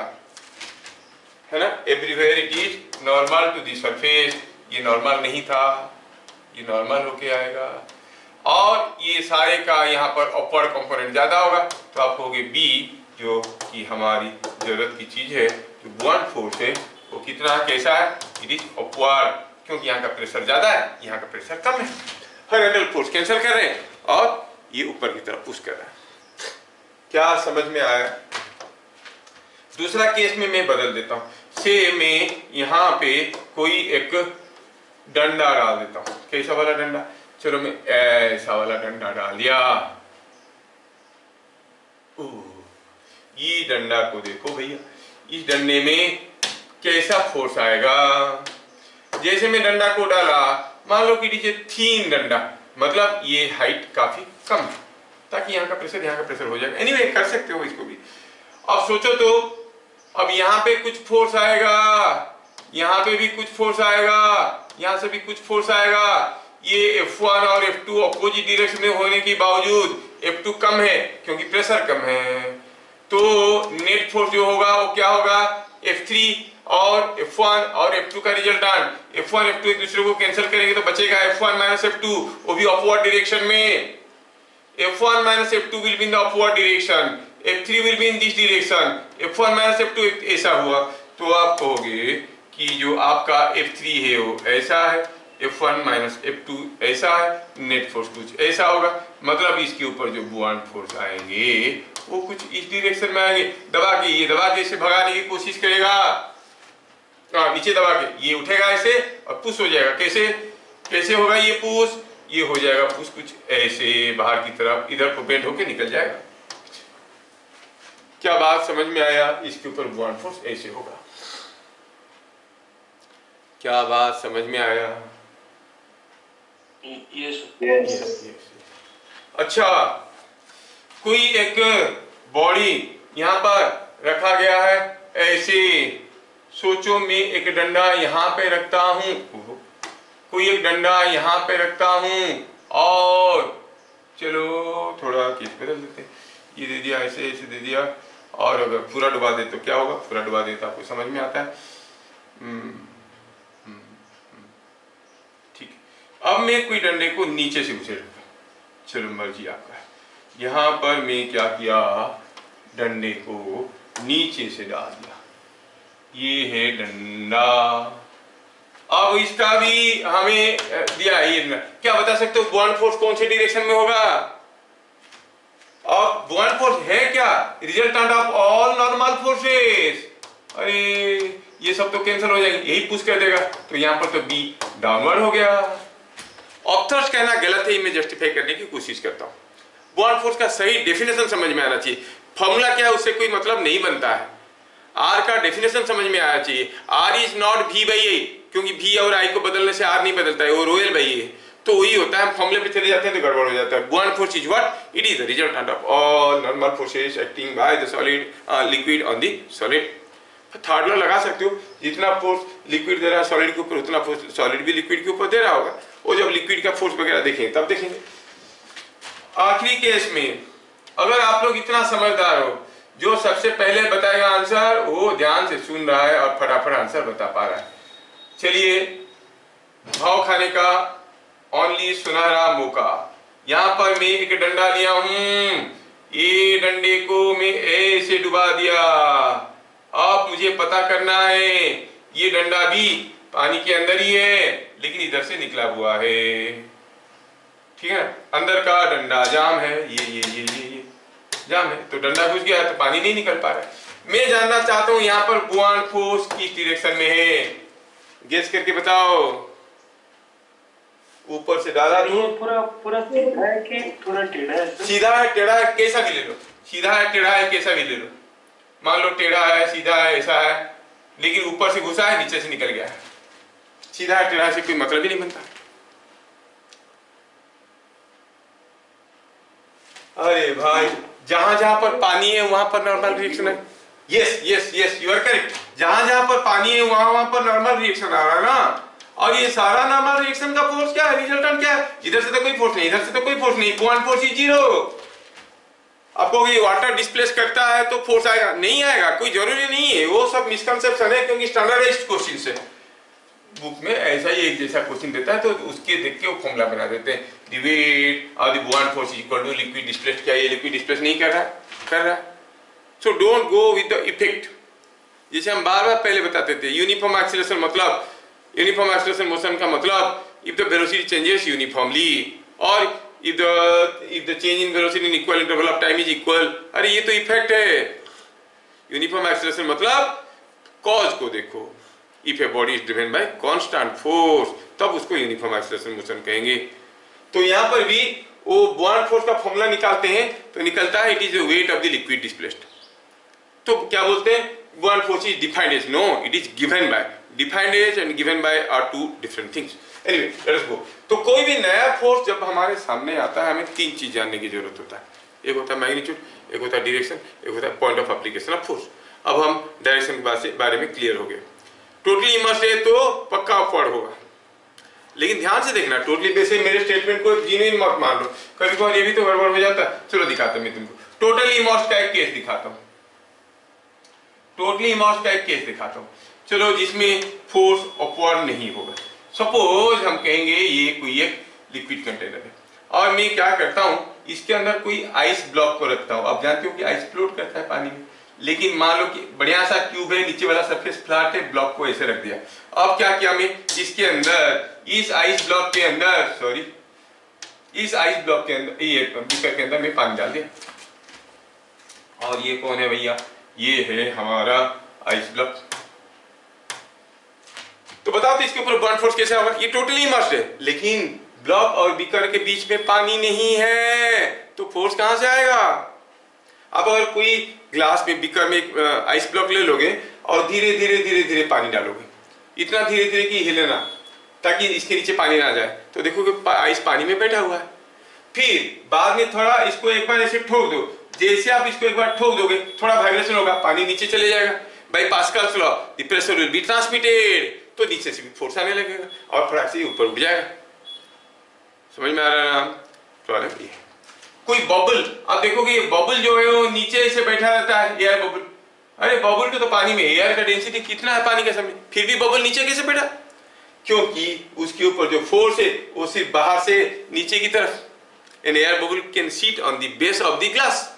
S1: है ना। Everywhere it is normal to the surface. ये नॉर्मल नहीं था, ये नॉर्मल होके आएगा, और ये सारे का यहाँ पर अपवर्ड कंपोनेंट ज्यादा होगा, तो आप कहोगे बी, जो कि हमारी जरूरत की चीज है, जो बुआंट फोर्स है वो कितना कैसा है, इट इज अपवर्ड, क्योंकि यहाँ का प्रेशर ज्यादा है, यहाँ का प्रेशर कम है। हॉरिजॉन्टल फोर्स कैंसिल कर रहे हैं और ये ऊपर की तरफ पुश कर रहा है। क्या समझ में आया? दूसरा केस में मैं बदल देता हूं, से मैं यहाँ पे कोई एक डंडा डाल देता हूं। कैसा वाला डंडा? चलो मैं ऐसा वाला डंडा डाल दिया। ये डंडा को देखो भैया, इस डंडे में कैसा फोर्स आएगा। जैसे मैं डंडा को डाला, मान लो कि नीचे थीन डंडा, मतलब ये हाइट काफी कम है, ताकि यहाँ का प्रेशर हो जाएगा। एनीवे कर सकते हो इसको भी। अब सोचो तो, अब यहाँ पे कुछ फोर्स आएगा, यहाँ पे भी कुछ फोर्स आएगा, यहाँ से भी कुछ फोर्स आएगा। ये F1 और F2 अपोजिट डायरेक्शन में होने के बावजूद F2 कम है क्योंकि प्रेशर कम है, तो नेट फोर्स जो होगा वो क्या होगा, F3 और F1 और F2 का रिजल्टेंट, F1 F2 एक दूसरे को कैंसिल करेंगे तो बचेगा F1 माइनस F2, वो भी अपवर्ड डायरेक्शन में। F1 minus F2 will be in the upward direction, F3 will be in this direction, F1 minus F2 ऐसा हुआ, तो आप कहोगे कि जो आपका F3 है वो ऐसा है, F1 minus F2 ऐसा है, नेट फोर्स कुछ ऐसा होगा। मतलब इसके ऊपर जो बुआंट फोर्स आएंगे वो कुछ इस डायरेक्शन में आएंगे। दबा के इसे भगाने की कोशिश करेगा, नीचे दबा के ये उठेगा ऐसे और पुश हो जाएगा। कैसे होगा ये पुश, ये हो जाएगा पुश कुछ ऐसे बाहर की तरफ, इधर को बेंड होके निकल जाएगा। क्या बात समझ में आया? इसके ऊपर बुआंट फोर्स ऐसे होगा। क्या बात समझ में आया?
S2: यस।
S1: अच्छा, कोई एक बॉडी यहाँ पर रखा गया है ऐसे, सोचो मैं एक डंडा यहाँ पे रखता हूँ, कोई एक डंडा यहाँ पे रखता हूँ, और चलो थोड़ा केस बदल देते हैं, ये दे दिया ऐसे दे दिया, और अगर पूरा डुबा दे तो क्या होगा, पूरा डुबा दे तो आपको समझ में आता है। ठीक है, अब मैं कोई डंडे को नीचे से उछेड़, चलो मर्जी आपका है। यहाँ पर मैं क्या किया, डंडे को नीचे से डाल दिया, ये है डंडा। अब इसका भी हमें दिया है, क्या बता सकते हो बुआंट फोर्स कौन से डायरेक्शन में होगा? अब बुआंट फोर्स है क्या, resultant of all normal forces. अरे ये सब तो कैंसिल हो जाएंगे, यही पुश कर देगा, तो यहाँ पर तो बी डाउनवर्ड हो गया। ऑथर्स कहना गलत है, मैं जस्टिफाई करने की कोशिश करता हूँ। बुआंट फोर्स का सही डेफिनेशन समझ में आना चाहिए, फॉर्मूला क्या है उससे कोई मतलब नहीं बनता है। आर का डेफिनेशन समझ में आना चाहिए, R is not V by A, क्योंकि वी और आई को बदलने से आर नहीं बदलता है, वो रोयल बाई ए, तो वही होता है। हम फॉर्मूले पे चले जाते हैं तो गड़बड़ हो जाता है। Buoyant force is what, it is the resultant of all normal forces acting by the solid liquid on the solid. Third law लगा सकते हो, जितना फोर्स लिक्विड दे रहा है सॉलिड के ऊपर, उतना फोर्स सॉलिड भी लिक्विड के ऊपर दे रहा होगा। वो जब लिक्विड का फोर्स वगैरह देखेंगे तब देखेंगे। आखिरी केस में अगर आप लोग इतना समझदार हो, जो सबसे पहले बताएगा आंसर वो ध्यान से सुन रहा है और फटाफट आंसर बता पा रहा है। चलिए, भाव खाने का ओनली सुनहरा मौका। यहाँ पर मैं एक डंडा लिया हूं, ये डंडे को मैं ऐसे डुबा दिया। अब मुझे पता करना है, ये डंडा भी पानी के अंदर ही है लेकिन इधर से निकला हुआ है, ठीक है। अंदर का डंडा जाम है, ये जाम है, तो डंडा घुस गया तो पानी नहीं निकल पा रहा है। मैं जानना चाहता हूं यहाँ पर बुआंट फोर्स किस डायरेक्शन में है, गेस करके बताओ। ऊपर से डाला
S2: ये पूरा सीधा है कि थोड़ा टेढ़ा है?
S1: सीधा है, टेढ़ा है, कैसा भी ले लो, सीधा है, टेढ़ा है, कैसा भी ले लो। मान लो टेढ़ा है, सीधा है, ऐसा है, लेकिन ऊपर से घुसा है, नीचे से निकल गया है। सीधा है टेढ़ा से कोई मतलब ही नहीं बनता। अरे भाई, जहां जहां पर पानी है वहां पर नॉर्मल रिएक्शन है। Yes you are correct. जहां जहां पर पानी है वहां पर नॉर्मल रिएक्शन आ रहा है ना। और ये सारा नॉर्मल रिएक्शन का फोर्स क्या है, रिजल्टेंट क्या है? इधर से तो कोई फोर्स नहीं, इधर से तो कोई फोर्स नहीं, बुआंट फोर्स इज जीरो। आपको ये वाटर डिस्प्लेस करता है तो फोर्स आएगा, नहीं आएगा, कोई जरूरी नहीं है, वो सब मिसकंसेप्शन है, क्योंकि स्टैंडर्डाइज्ड क्वेश्चन से बुक में ऐसा ही एक जैसा क्वेश्चन देता है तो उसके देख के वो फॉर्मूला बना देते हैं। द वेट और the buoyant force equal to liquid displaced. क्या ये लिक्विड डिस्प्लेस नहीं कर रहा है? So don't go with the effect. जैसे हम बार बार पहले बताते थे, यूनिफॉर्म एक्सीलरेशन मतलब, यूनिफॉर्म एक्सीलरेशन मोशन का मतलब if the velocity changes uniformly और if the change in velocity in equal interval of time is equal। अरे ये तो इफेक्ट है। यूनिफॉर्म एक्सीलरेशन मतलब कॉज को देखो, if a body is driven by constant force तब उसको यूनिफॉर्म एक्सीलरेशन मोशन कहेंगे। तो यहाँ पर भी वो बुआंट फोर्स का फॉर्मूला निकालते हैं तो निकलता है it is the weight of the liquid displaced. तो क्या बोलते हैं, buoyant force is defined as, no it is given by. Defined as and given by are two different things. Anyway let us go. तो कोई भी नया force जब हमारे सामने आता है हमें तीन चीज जानने की जरूरत होता है। एक होता है मैग्नीट्यूड, एक होता है डायरेक्शन, एक होता है point of application of force. अब हम डायरेक्शन के बारे में क्लियर हो गए। टोटली इमर्स्ड है तो पक्का अपवर्ड होगा। लेकिन ध्यान से देखना, टोटली बेस मेरे स्टेटमेंट को जेन्युइन मत मान लो, कभी कभार ये भी तो गड़बड़ हो जाता है। चलो दिखाता हूं मैं तुमको, टोटली इमर्स्ड का एक केस दिखाता हूं, टोटली इमर्स्ड का एक केस दिखाता हूं। चलो जिसमें फोर्स अपवर्ड नहीं होगा। सपोज हम कहेंगे ये कोई एक लिक्विड कंटेनर है और मैं क्या करता हूं, इसके अंदर कोई आइस ब्लॉक को रखता हूं। आप जानते हो कि आइस फ्लोट करता है पानी में, लेकिन मान लो कि बढ़िया सा ट्यूब है, नीचे वाला सरफेस फ्लैट है, ब्लॉक को ऐसे रख दिया। अब क्या किया मैं, इसके अंदर इस आइस ब्लॉक के अंदर, सॉरी इस आइस ब्लॉक के अंदर, ये बीकर के अंदर मैं पानी डाल दिया। और ये कौन है भैया, ये है हमारा आइस ब्लॉक। तो बताओ तो इसके ऊपर बर्न फोर्स कैसे होगा। ये टोटली इमर्स्ड है, लेकिन ब्लॉक और बीकर के बीच में पानी नहीं है, तो फोर्स कहां से आएगा। अब अगर कोई ग्लास में बीकर में आइस ब्लॉक ले लोगे और धीरे धीरे धीरे धीरे पानी डालोगे, इतना धीरे धीरे कि हिले ना, ताकि इसके नीचे पानी ना जाए, तो देखो कि आइस पानी में बैठा हुआ है। फिर बाद में थोड़ा इसको एक बार ऐसे ठोक दो, जैसे आप इसको एक बार ठोक दोगे थोड़ा वाइब्रेशन होगा, पानी नीचे चले जाएगा। By Pascal's law the pressure will be transmitted, तो नीचे से भी फोर्स आने लगेगा और थोड़ा से ऊपर उठ जाएगा। समझ में आ रहा है ना प्रॉब्लम ये। कोई बबल, आप देखोगे ये बबल जो है वो नीचे से बैठा रहता है, एयर बबल। अरे बबल के तो पानी में एयर का डेंसिटी कितना है पानी के सामने, फिर भी बबल नीचे कैसे बैठा, क्योंकि उसके ऊपर जो फोर्स है वो सिर्फ बाहर से नीचे की तरफ। An air bubble can sit on the base of the glass.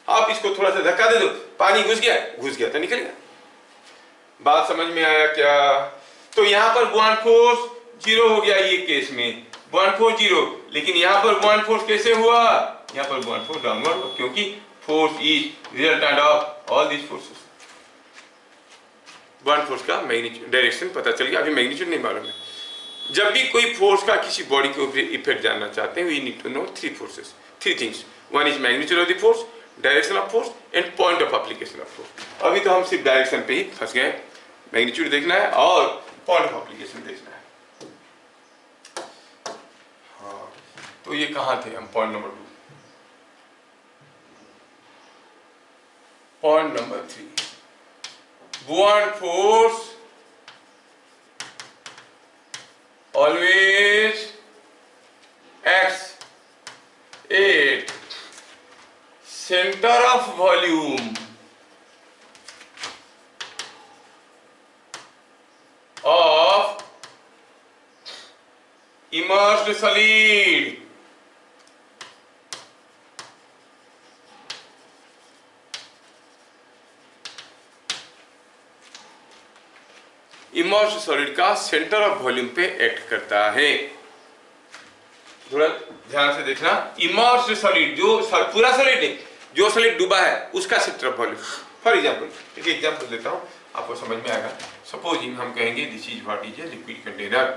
S1: आप इसको थोड़ा सा धक्का दे दो, पानी घुस गया तो निकल गया। बात समझ में आया क्या। तो यहाँ पर बुआंट फोर्स जीरो हो गया, ये केस में बुआंट फोर्स जीरो, लेकिन यहाँ पर बुआंट फोर्स कैसे हुआ, यहाँ पर बुआंट फोर्स डाउनवर्ड हुआ, क्योंकि force is resultant of all this forces. Buoyant force का मैग्नीट्यूड डायरेक्शन पता चल गया, अभी मैग्नीट्यूड नहीं मालूम है। जब भी कोई फोर्स का किसी बॉडी के ऊपर इफेक्ट जानना चाहते हैं, we need to know three things. One is magnitude of the force, direction of force and point of application of force. अभी तो हम सिर्फ डायरेक्शन पे ही फंस गए, मैग्नीट्यूड देखना है और पॉइंट ऑफ एप्लीकेशन देखना है। हाँ, तो ये कहाँ थे हम, point number 2, point number 3, buoyant force always acts at center of volume of immersed solid. Immersed solid का सेंटर ऑफ वॉल्यूम पे एक्ट करता है। थोड़ा ध्यान से देखना, इमर्स्ड सॉलिड जो पूरा सॉलिड नहीं, जो सॉलिड डूबा है उसका centre of volume. For example एक एग्जांपल देता हूं, आपको समझ में आएगा। सपोजिंग हम कहेंगे this is what is a liquid container,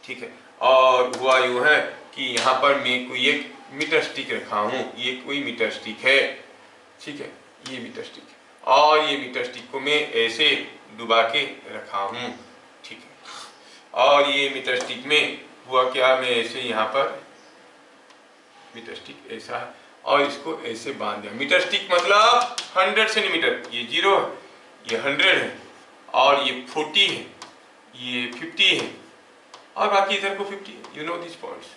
S1: ठीक है, और हुआ यूं है कि यहाँ पर मैं कोई एक मीटर स्टिक रखा हूँ, ये कोई मीटर स्टिक है, ठीक है, ये मीटर स्टिक है, और ये मीटर स्टिक को मैं ऐसे डुबा के रखा हूँ, ठीक है, और ये मीटर स्टिक में हुआ क्या, मैं ऐसे यहाँ पर मीटर स्टिक ऐसा है और इसको ऐसे बांध दिया। मीटर स्टिक मतलब 100 सेंटीमीटर, ये 0 है, ये 100 है, और ये 40 है, ये 50 है, और बाकी इधर को 50 है। You know this points.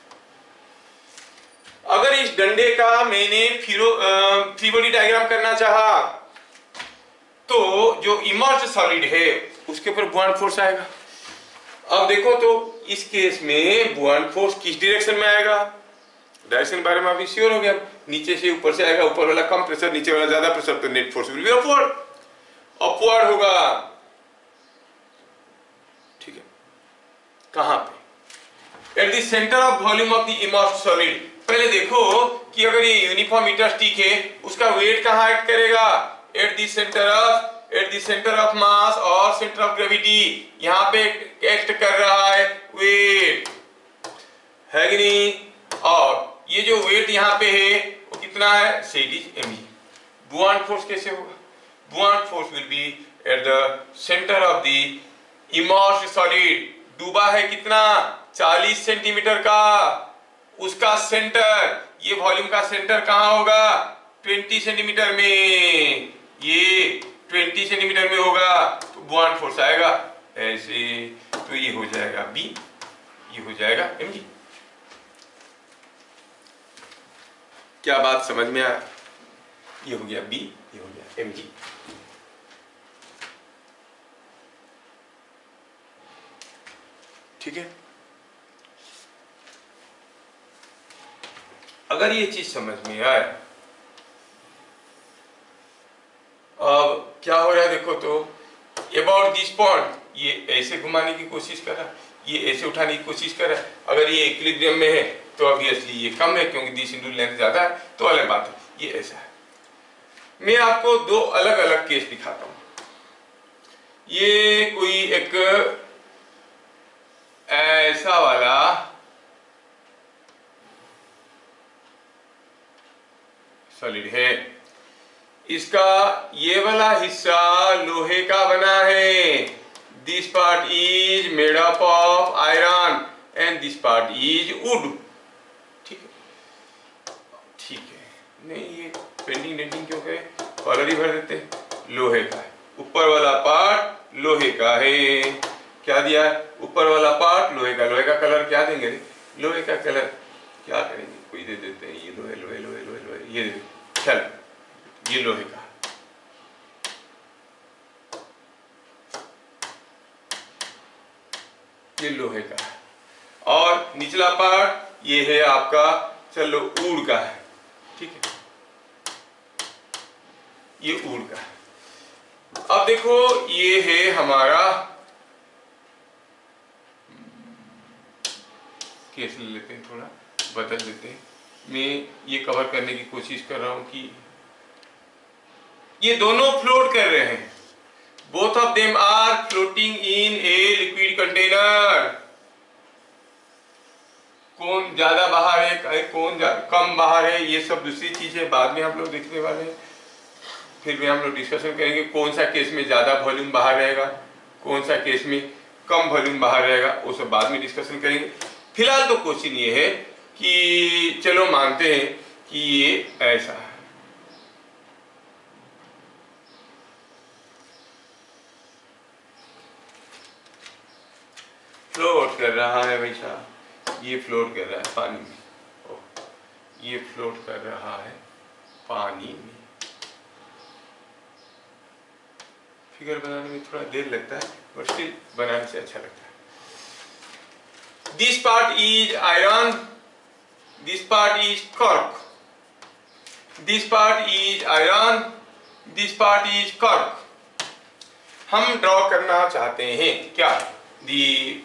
S1: अगर इस डंडे का मैंने फ्री बॉडी डायग्राम करना चाहा, तो जो इमर्स्ड सॉलिड है उसके ऊपर बुआंट फोर्स आएगा। अब देखो तो इस केस में बुआंट फोर्स किस डायरेक्शन में आएगा, डायरेक्शन बारे में अभी श्योर हो गया, नीचे से ऊपर से आएगा, ऊपर वाला कम प्रेशर, नीचे वाला ज्यादा प्रेशर, तो net force will be upward, upward होगा, ठीक है। कहां पे, eight the center of volume of the immersed solid. पहले देखो कि अगर ये यूनिफॉर्म मीटर स्टिक है, उसका वेट कहां एक्ट करेगा, eight the center of mass और सेंटर ऑफ ग्रेविटी, यहां पे एक्ट कर रहा है वेट, है कि नहीं। और ये जो वेट यहां पे है वो कितना है, say it is mg। Buoyant force कैसे होगा, buoyant force will be at the center of the immersed solid. डूबा है कितना, 40 सेंटीमीटर का, उसका सेंटर, ये वॉल्यूम का सेंटर कहां होगा, 20 सेंटीमीटर में, ये 20 सेंटीमीटर में होगा तो बुआंट फोर्स आएगा ऐसे, तो ये हो जाएगा बी, ये हो जाएगा एम जी। क्या बात समझ में आया? ये हो गया बी, ये हो गया एम जी। ठीक है, अगर ये चीज समझ में आए, अब क्या हो रहा है देखो, तो अबाउट दिस पॉइंट ये ऐसे घुमाने की कोशिश कर रहा है, ये ऐसे उठाने की कोशिश कर रहा है। अगर ये इक्विलिब्रियम में है तो ऑब्वियसली ये कम है क्योंकि दिस इंटू लेंथ ज्यादा है, तो अलग बात है। ये ऐसा है। मैं आपको दो अलग अलग केस दिखाता हूं। ये कोई एक ऐसा वाला सॉलिड है, इसका ये वाला हिस्सा लोहे का बना है। This part is made up of iron and this part is would. ठीक है, ठीक है, नहीं ये पेंटिंग डेंटिंग क्यों करे, कॉलर ही भर देते। लोहे का है, ऊपर वाला पार्ट लोहे का है। क्या दिया है? ऊपर वाला पार्ट लोहे का। लोहे का कलर क्या देंगे? लोहे का कलर क्या करेंगे? कोई दे देते हैं, ये लोहे लोहे लोहे लोहे लोहे, ये चल ये लोहे का, ये लोहे का है। और निचला पार्ट ये है आपका, चलो ऊड का है। ठीक है, ये ऊड का है। अब देखो ये है हमारा, केस ले लेते हैं, थोड़ा बदल देते हैं। मैं ये कवर करने की कोशिश कर रहा हूं कि ये दोनों फ्लोट कर रहे हैं। Both of them are floating in a liquid container. कौन ज्यादा बाहर है, कौन कम बाहर है, ये सब दूसरी चीज है, बाद में हम लोग देखने वाले हैं। फिर भी हम लोग डिस्कशन करेंगे कौन सा केस में ज्यादा वॉल्यूम बाहर रहेगा, कौन सा केस में कम वॉल्यूम बाहर रहेगा, वो सब बाद में डिस्कशन करेंगे। फिलहाल तो क्वेश्चन ये है कि चलो मानते हैं कि ये ऐसा है, फ्लोट कर रहा है भाई साहब, ये फ्लोट कर रहा है पानी में, ये फ्लोट कर रहा है पानी में। फिगर बनाने में थोड़ा देर लगता है बट स्टिल बनाने से अच्छा लगता है। This part is iron, this part is cork, this part is iron, this part is cork. हम ड्रॉ करना चाहते हैं क्या? दी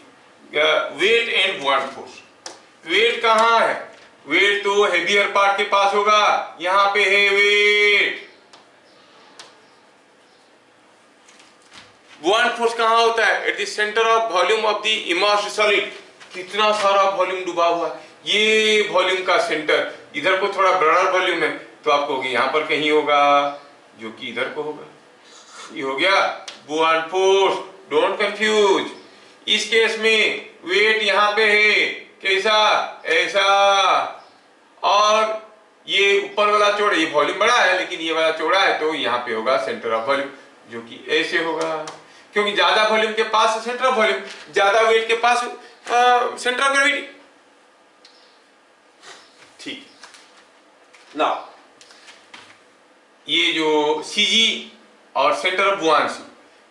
S1: वेट एंड बुआंट फोर्स। वेट कहाँ है? वेट तो हेवियर पार्ट के पास होगा, यहां पे है वेट। बुआंट फोर्स कहाँ होता है? Eight the center of volume of the immersed solid. कितना सारा वॉल्यूम डूबा हुआ है, ये वॉल्यूम का सेंटर। इधर को थोड़ा बड़ा वॉल्यूम है तो आपको यहां पर कहीं होगा, जो कि इधर को होगा। ये हो गया बुआंट फोर्स, डोंट कंफ्यूज। इस केस में वेट यहां पे है, कैसा? ऐसा। और ये ऊपर वाला चौड़ा, ये वॉल्यूम बड़ा है लेकिन ये वाला चौड़ा है, तो यहाँ पे होगा सेंटर ऑफ वॉल्यूम, जो कि ऐसे होगा। क्योंकि ज्यादा वॉल्यूम के पास सेंटर ऑफ वॉल्यूम, ज्यादा वेट के पास सेंटर ऑफ ग्रेविटी। ठीक ना, ये जो सीजी और centre of buoyancy,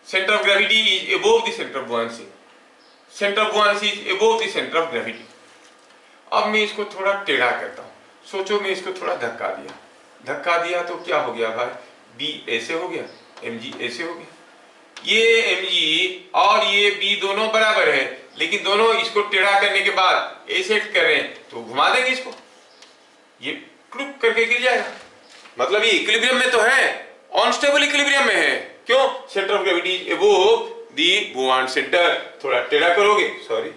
S1: centre of gravity is above the center of buoyancy, centre of buoyancy is above the center of gravity. अब मैं इसको थोड़ा टेढ़ा करता हूं। सोचो मैं इसको थोड़ा धक्का दिया, धक्का दिया तो क्या हो गया भाई? बी ऐसे हो गया, एम जी ऐसे हो गया। ये एम जी और ये बी दोनों बराबर है, लेकिन दोनों इसको टेढ़ा करने के बाद ऐसे कर रहे हैं तो घुमा देंगे इसको, ये क्लुप करके गिर जाएगा। मतलब ये इक्विलिब्रियम में तो है, अनस्टेबल इक्विलिब्रियम में है। क्यों? Center of gravity is above the buoyant center. थोड़ा टेढ़ा करोगे, सॉरी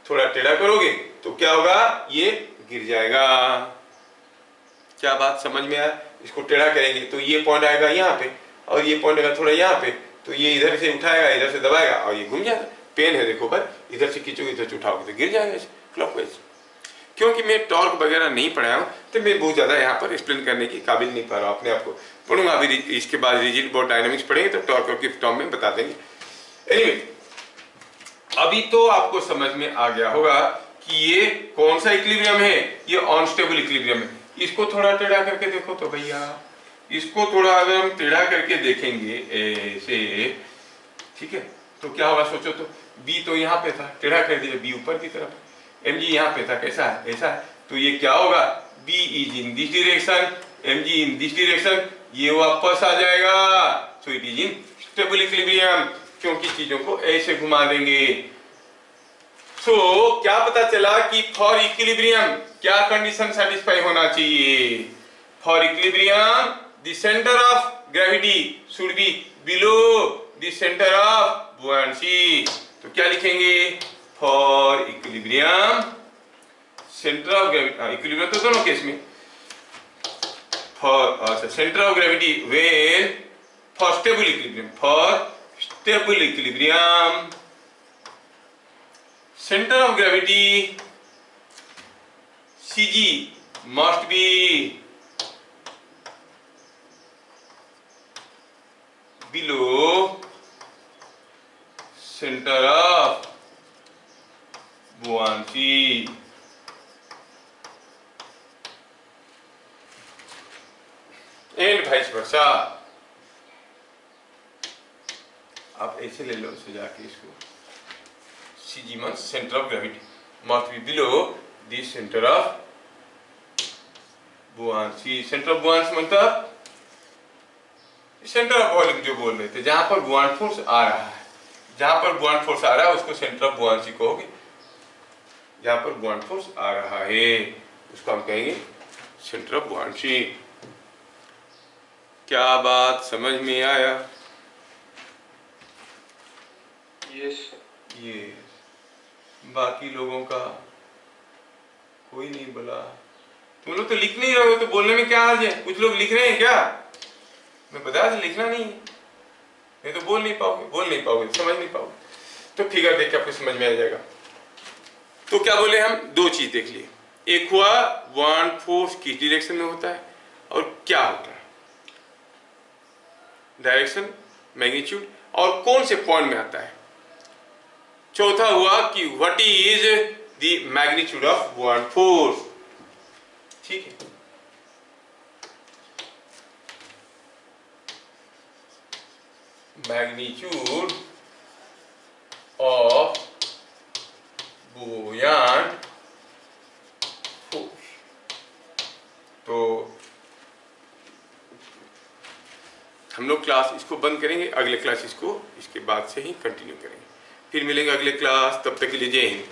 S1: थोड़ा टेढ़ा करोगे तो क्या होगा? ये गिर जाएगा। क्या बात समझ में आया? इसको टेढ़ा करेंगे तो ये पॉइंट आएगा यहाँ पे और ये पॉइंट आएगा थोड़ा यहाँ पे, तो ये इधर से उठाएगा, इधर से दबाएगा और ये घूम जाएगा। पेन है देखो भाई, इधर से खींचोगे इधर से उठाओगे तो गिर जाएगा क्लॉकवाइज। क्योंकि मैं टॉर्क वगैरह नहीं पढ़ाया हूँ तो मैं बहुत ज़्यादा यहाँ पर एक्सप्लेन करने की काबिल नहीं पा रहा हूँ अपने आप को। पढ़ूंगा अभी, इसके बाद रिजिड बॉडी डायनामिक्स पढ़ेंगे तो टॉर्क और गिफ्ट फॉर्म में बता देंगे। एनीवे, अभी तो आपको समझ में आ गया होगा कि ये कौन सा इक्विलिब्रियम है, ये अनस्टेबल इक्विलिब्रियम है। इसको थोड़ा टेढ़ा करके देखो तो भैया, इसको थोड़ा अगर हम टेढ़ा करके देखेंगे ऐसे, ठीक है, तो क्या होगा सोचो तो। बी तो यहाँ पे था, टेढ़ा कर दिया बी ऊपर की तरफ, एम जी यहाँ पे था, कैसा है, ऐसा है, तो ये क्या होगा, B is in this direction, M G in this direction, ये वापस आ जाएगा। So it is in stable equilibrium, क्योंकि चीजों को ऐसे घुमा देंगे। सो क्या पता चला कि फॉर इक्विलिब्रियम क्या कंडीशन सेटिस्फाई होना चाहिए। For equilibrium the center of gravity should be below the center of buoyancy. तो क्या लिखेंगे, for equilibrium centre of gravity, equilibrium तो दोनों केस में, for centre of gravity when for stable equilibrium, for stable equilibrium center of gravity CG must be below center of buoyancy। and vice versa। आप ऐसे ले लो सजा के इसको, CG means center of gravity must be below the center of buoyancy। center of buoyancy मतलब centre of volume जो बोल रहे थे, जहां पर बुआंट फोर्स आ रहा है, जहां पर बुआंट फोर्स आ रहा है उसको सेंटर ऑफ बुआंसी कहोगे। जहां पर बुआंट फोर्स आ रहा है उसको हम कहेंगे सेंटर ऑफ बुआंसी। क्या बात समझ में आया?
S2: यस
S1: ये बाकी लोगों का कोई नहीं बोला। तुम लोग तो लिख नहीं रहे हो तो बोलने में क्या हर्ज है? कुछ लोग लिख रहे हैं क्या? मैं बताया था लिखना नहीं है, नहीं तो बोल नहीं पाओगे, समझ नहीं पाओगे। तो फिगर देख के आपको समझ में आ जाएगा। तो क्या बोले हम, दो चीज देख लिए, एक हुआ बुआंट फोर्स किस डायरेक्शन में होता है और क्या होता है, डायरेक्शन, मैग्नीट्यूड और कौन से पॉइंट में आता है। चौथा हुआ कि what is the magnitude of buoyant force. ठीक है, मैग्नीट्यूड ऑफ बुयान्ट फोर्स। तो हम लोग क्लास इसको बंद करेंगे, अगले क्लास इसको इसके बाद से ही कंटिन्यू करेंगे। फिर मिलेंगे अगले क्लास, तब तक के लिए जय हिंद।